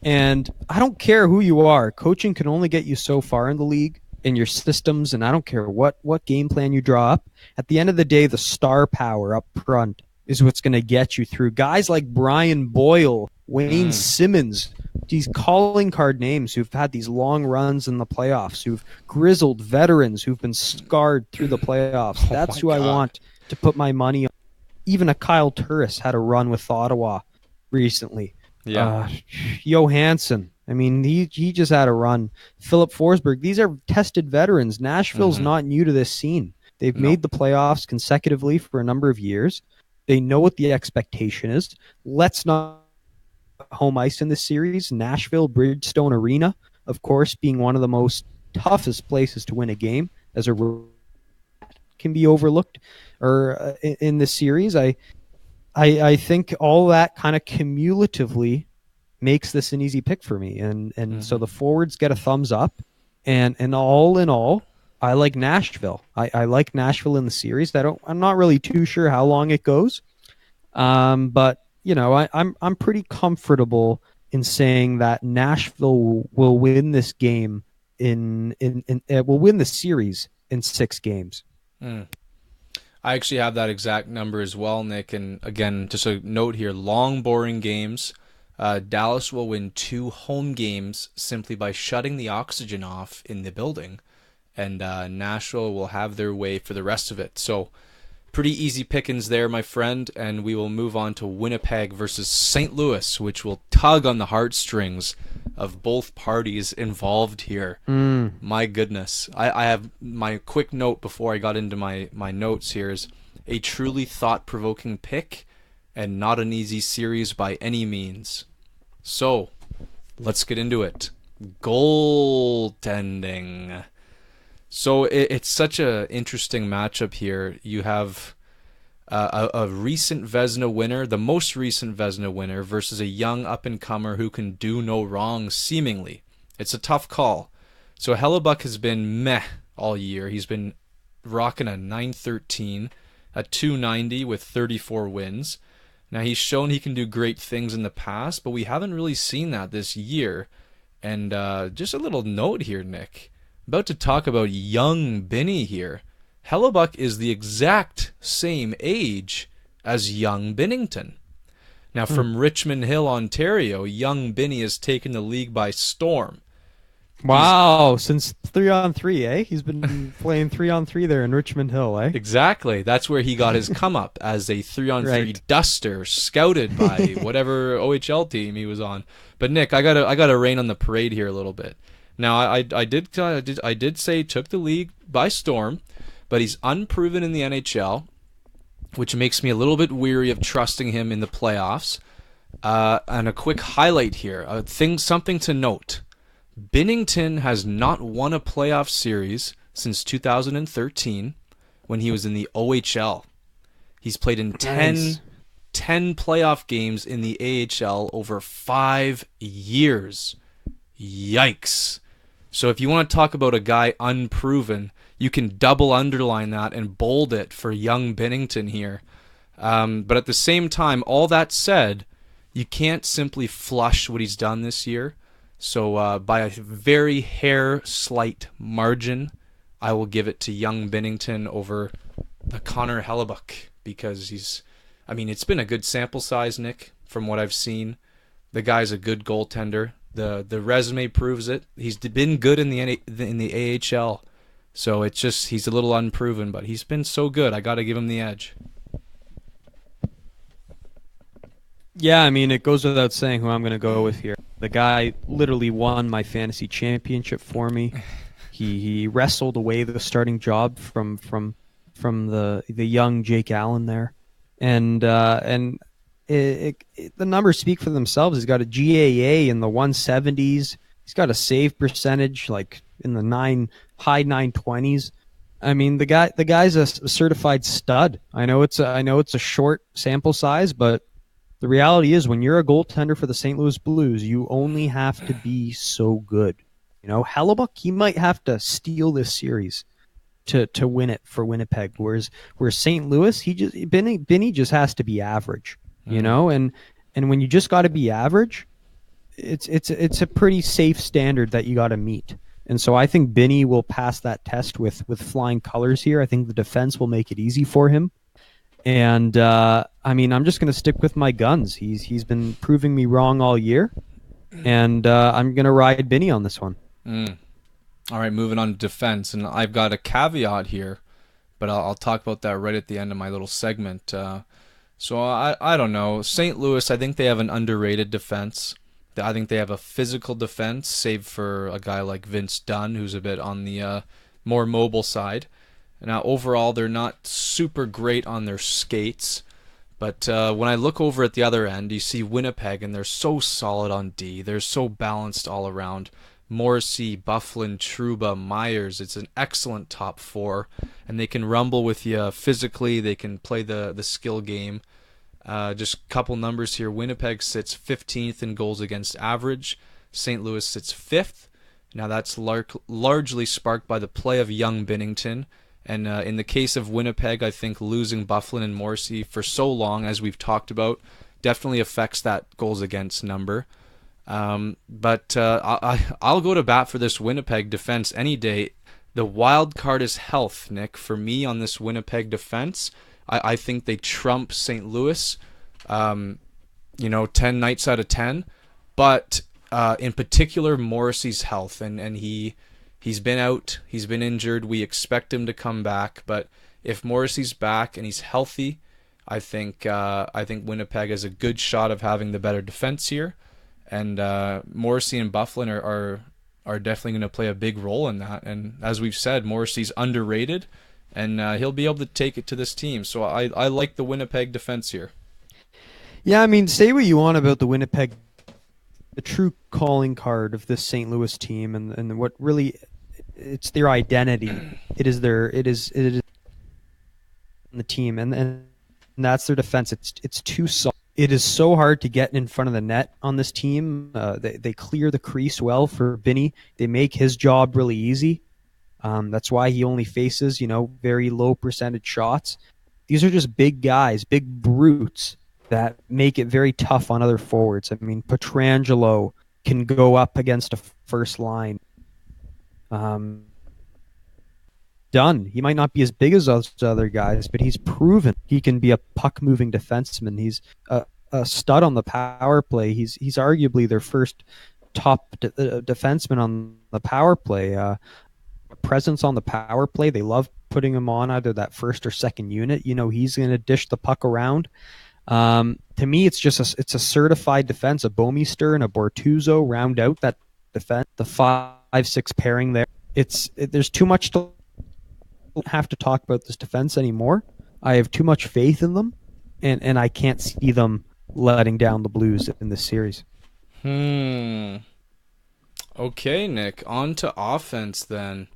and I don't care who you are. Coaching can only get you so far in the league in your systems, and I don't care what game plan you draw up. At the end of the day, the star power up front is what's going to get you through. Guys like Brian Boyle, Wayne Simmons, these calling card names who've had these long runs in the playoffs, who've grizzled veterans who've been scarred through the playoffs. That's who I want to put my money on. Even a Kyle Turris had a run with Ottawa recently. yeah. Johansson, I mean, he just had a run. Philip Forsberg, these are tested veterans. Nashville's not new to this scene. They've made the playoffs consecutively for a number of years. They know what the expectation is. Let's not home ice in this series. Nashville Bridgestone Arena, of course, being one of the most toughest places to win a game as a can be overlooked or in this series. I think all that kind of cumulatively makes this an easy pick for me, and so the forwards get a thumbs up, and all in all, I like Nashville. I like Nashville in the series. I'm not really too sure how long it goes, but you know, I'm pretty comfortable in saying that Nashville will win this game will win the series in 6 games. I actually have that exact number as well, Nick. And again, just a note here: long, boring games. Dallas will win 2 home games simply by shutting the oxygen off in the building, and Nashville will have their way for the rest of it. So pretty easy pickings there, my friend, and we will move on to Winnipeg versus St. Louis, which will tug on the heartstrings of both parties involved here. My goodness. I have my quick note before I got into my notes here is a truly thought-provoking pick and not an easy series by any means. So, let's get into it. Goaltending. So it's such a interesting matchup here. You have a recent Vezina winner, the most recent Vezina winner, versus a young up-and-comer who can do no wrong, seemingly. It's a tough call. So Hellebuck has been meh all year. He's been rocking a .913, a .290 with 34 wins. Now, he's shown he can do great things in the past, but we haven't really seen that this year. And just a little note here, Nick. About to talk about young Binny here. Hellebuck is the exact same age as young Binnington. Now, from Richmond Hill, Ontario, young Binny has taken the league by storm. Wow, since 3-on-3, eh? He's been playing 3-on-3 there in Richmond Hill, eh? Exactly. That's where he got his come up as a 3-on-3 Right. duster, scouted by whatever OHL team he was on. But Nick, I gotta rain on the parade here a little bit. Now, I did say took the league by storm, but he's unproven in the NHL, which makes me a little bit weary of trusting him in the playoffs. And a quick highlight here, something to note. Binnington has not won a playoff series since 2013 when he was in the OHL. He's played in 10 playoff games in the AHL over 5 years. Yikes. So if you want to talk about a guy unproven, you can double underline that and bold it for young Binnington here. But at the same time, all that said, you can't simply flush what he's done this year. So by a very hair-slight margin, I will give it to young Binnington over the Connor Hellebuck because it's been a good sample size, Nick, from what I've seen. The guy's a good goaltender. The resume proves it. He's been good in the AHL. So it's just he's a little unproven, but he's been so good. I got to give him the edge. Yeah, I mean, it goes without saying who I'm going to go with here. The guy literally won my fantasy championship for me. He wrestled away the starting job from the young Jake Allen there. and the numbers speak for themselves. He's got a GAA in the 170s. He's got a save percentage like in the high 920s. I mean, the guy's a certified stud. I know it's a short sample size, but the reality is when you're a goaltender for the St. Louis Blues, you only have to be so good. You know, Hellebuck, he might have to steal this series to win it for Winnipeg. Whereas St. Louis, Benny just has to be average. You know, and when you just got to be average, it's a pretty safe standard that you got to meet. And so I think Benny will pass that test with flying colors here. I think the defense will make it easy for him. And I mean, I'm just going to stick with my guns. He's been proving me wrong all year, and I'm going to ride Benny on this one. All right, moving on to defense, and I've got a caveat here, but I'll talk about that right at the end of my little segment. So I don't know. St. Louis, I think they have an underrated defense. I think they have a physical defense, save for a guy like Vince Dunn, who's a bit on the more mobile side. Now, overall, they're not super great on their skates. But when I look over at the other end, you see Winnipeg, and they're so solid on D. They're so balanced all around. Morrissey, Bufflin, Trouba, Myers. It's an excellent top four, and they can rumble with you physically. They can play the skill game. Just a couple numbers here. Winnipeg sits 15th in goals against average. St. Louis sits 5th. Now that's largely sparked by the play of young Binnington. And in the case of Winnipeg, I think losing Bufflin and Morrissey for so long, as we've talked about, definitely affects that goals against number. But I'll go to bat for this Winnipeg defense any day. The wild card is health, Nick. For me on this Winnipeg defense, I think they trump St. Louis, 10 nights out of 10. But in particular, Morrissey's health, and he's been out, he's been injured. We expect him to come back, but if Morrissey's back and he's healthy, I think Winnipeg has a good shot of having the better defense here. And Morrissey and Bufflin are definitely going to play a big role in that. And as we've said, Morrissey's underrated, and he'll be able to take it to this team. So I like the Winnipeg defense here. Yeah, I mean, say what you want about the Winnipeg, the true calling card of this St. Louis team, and what really, it's their identity. It is the team, and that's their defense. It's too soft. It is so hard to get in front of the net on this team. They clear the crease well for Vinny. They make his job really easy. That's why he only faces, very low percentage shots. These are just big guys, big brutes that make it very tough on other forwards. I mean, Pietrangelo can go up against a first line. Dunn, he might not be as big as those other guys, but he's proven he can be a puck-moving defenseman. He's a stud on the power play. He's arguably their first top defenseman on the power play. Presence on the power play. They love putting him on either that first or second unit. He's going to dish the puck around. To me, it's a certified defense. A Bomeister and a Bortuzzo round out that defense. The 5-6 pairing there. There's too much to have to talk about this defense anymore. I have too much faith in them, and I can't see them letting down the Blues in this series. Okay, Nick. On to offense then.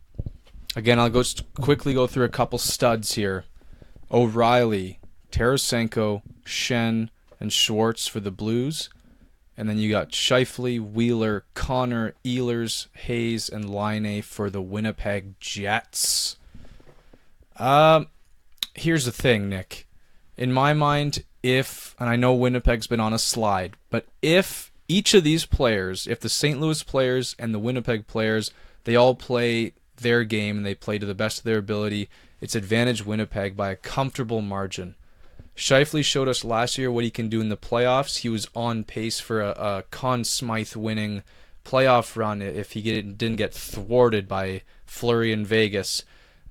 Again, I'll quickly go through a couple studs here. O'Reilly, Tarasenko, Shen, and Schwartz for the Blues. And then you got Scheifele, Wheeler, Connor, Ehlers, Hayes, and Laine for the Winnipeg Jets. Here's the thing, Nick. In my mind, and I know Winnipeg's been on a slide, but if each of these players, if the St. Louis players and the Winnipeg players, they all play their game and they play to the best of their ability, it's advantage Winnipeg by a comfortable margin. Scheifele showed us last year what he can do in the playoffs. He was on pace for a Conn Smythe winning playoff run if he didn't get thwarted by Fleury in Vegas.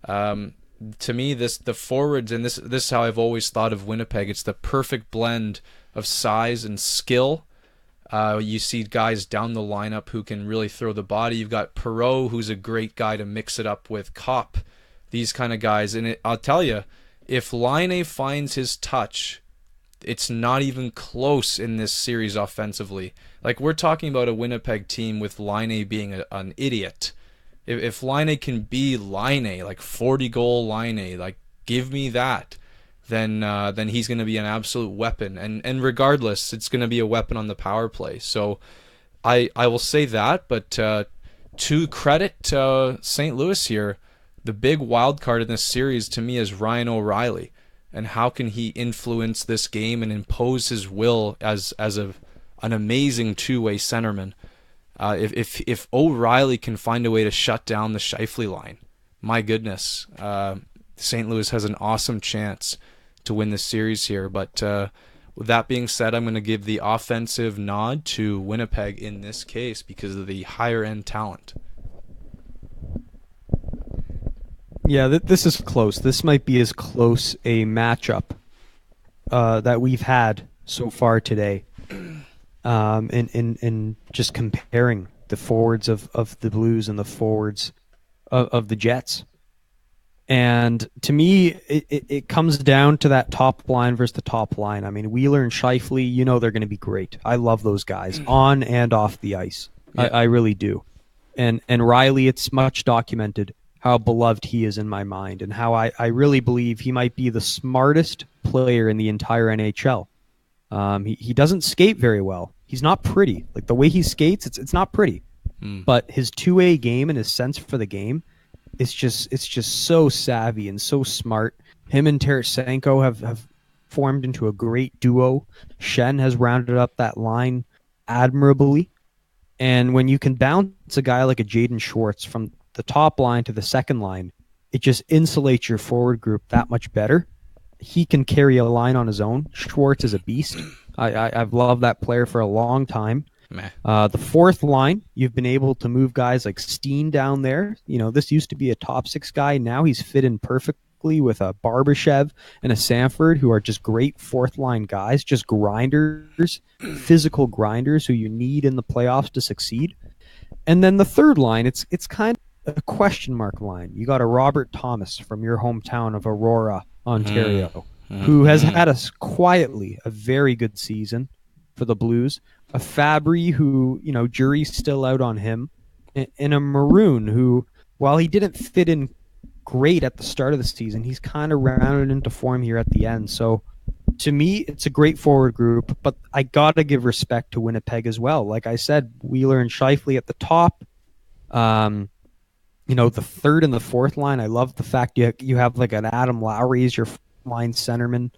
To me, the forwards, and this is how I've always thought of Winnipeg, it's the perfect blend of size and skill. You see guys down the lineup who can really throw the body. You've got Perreault, who's a great guy to mix it up with. Kopp, these kind of guys. And I'll tell you, if Laine finds his touch, it's not even close in this series offensively. Like, we're talking about a Winnipeg team with Laine being an idiot. If Laine can be Laine, like 40-goal Laine, like, give me that, then he's going to be an absolute weapon. And regardless, it's going to be a weapon on the power play. So I will say that, but to credit St. Louis here, the big wild card in this series to me is Ryan O'Reilly. And how can he influence this game and impose his will as an amazing two-way centerman? If O'Reilly can find a way to shut down the Scheifele line, my goodness, St. Louis has an awesome chance to win this series here. But with that being said, I'm going to give the offensive nod to Winnipeg in this case because of the higher-end talent. Yeah, this is close. This might be as close a matchup that we've had so far today. In just comparing the forwards of the Blues and the forwards of the Jets. And to me, it comes down to that top line versus the top line. I mean, Wheeler and Scheifele, you know they're going to be great. I love those guys on and off the ice. Yeah. I really do. And Riley, it's much documented how beloved he is in my mind and how I really believe he might be the smartest player in the entire NHL. He doesn't skate very well. He's not pretty. Like the way he skates, it's not pretty. But his two-way game and his sense for the game, it's just so savvy and so smart. Him and Tarasenko have formed into a great duo. Shen has rounded up that line admirably. And when you can bounce a guy like a Jaden Schwartz from the top line to the second line, it just insulates your forward group that much better. He can carry a line on his own. Schwartz is a beast. I've loved that player for a long time. The fourth line, you've been able to move guys like Steen down there. You know, this used to be a top six guy. Now he's fit in perfectly with a Barbashev and a Sanford, who are just great fourth line guys, just grinders, physical grinders who you need in the playoffs to succeed. And then the third line, it's kind of a question mark line. You got a Robert Thomas from your hometown of Aurora, Ontario, who has had quietly a very good season for the Blues. A Fabry who, you know, jury's still out on him. And a Maroon who, while he didn't fit in great at the start of the season, he's kind of rounded into form here at the end. So to me, it's a great forward group, but I got to give respect to Winnipeg as well. Like I said, Wheeler and Scheifele at the top. You know, the third and the fourth line, I love the fact you have like an Adam Lowry as your line centerman.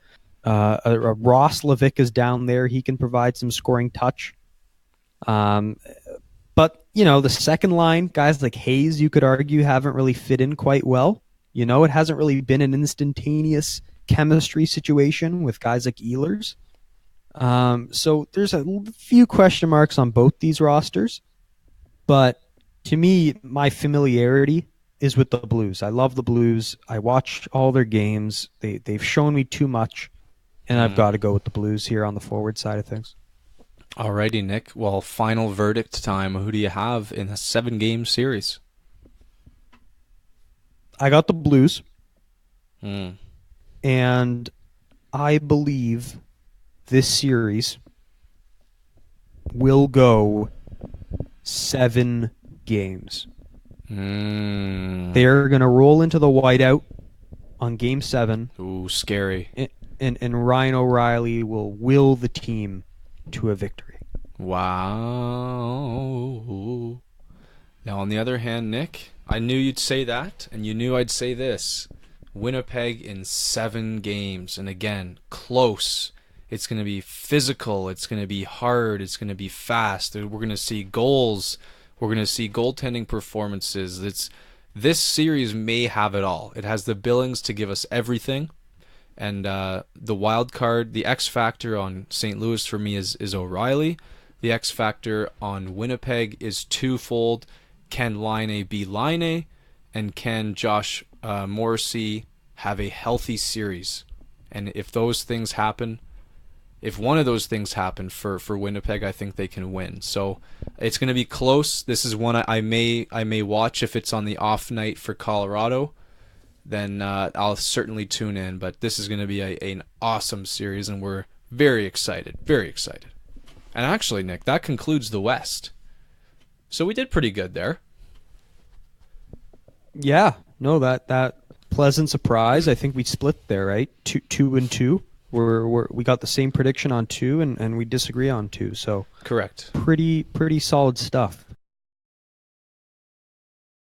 A Ross Levick is down there. He can provide some scoring touch. But, you know, the second line, guys like Hayes, you could argue, haven't really fit in quite well. You know, it hasn't really been an instantaneous chemistry situation with guys like Ehlers. So there's a few question marks on both these rosters. But to me, my familiarity is with the Blues. I love the Blues. I watch all their games. They've shown me too much, and I've got to go with the Blues here on the forward side of things. Alrighty, Nick. Well, final verdict time. Who do you have in a 7-game series? I got the Blues. And I believe this series will go 7 games. They're going to roll into the whiteout on Game 7. Ooh, scary. And Ryan O'Reilly will will the team to a victory. Wow. Now, on the other hand, Nick, I knew you'd say that, and you knew I'd say this. Winnipeg in 7 games, and again, close. It's going to be physical. It's going to be hard. It's going to be fast. We're going to see goals. We're going to see goaltending performances. This series may have it all. It has the billings to give us everything. And the wild card, the X factor on St. Louis for me is O'Reilly. The X factor on Winnipeg is twofold. Can Laine be Laine? And can Josh Morrissey have a healthy series? And if those things happen, if one of those things happen for Winnipeg, I think they can win. So it's going to be close. This is one I may watch if it's on the off night for Colorado. then I'll certainly tune in. But this is going to be an awesome series, and we're very excited. Very excited. And actually, Nick, that concludes the West. So we did pretty good there. Yeah, no, that pleasant surprise. I think we split there, right? 2-2. We got the same prediction on 2, and we disagree on 2. So Correct. pretty solid stuff.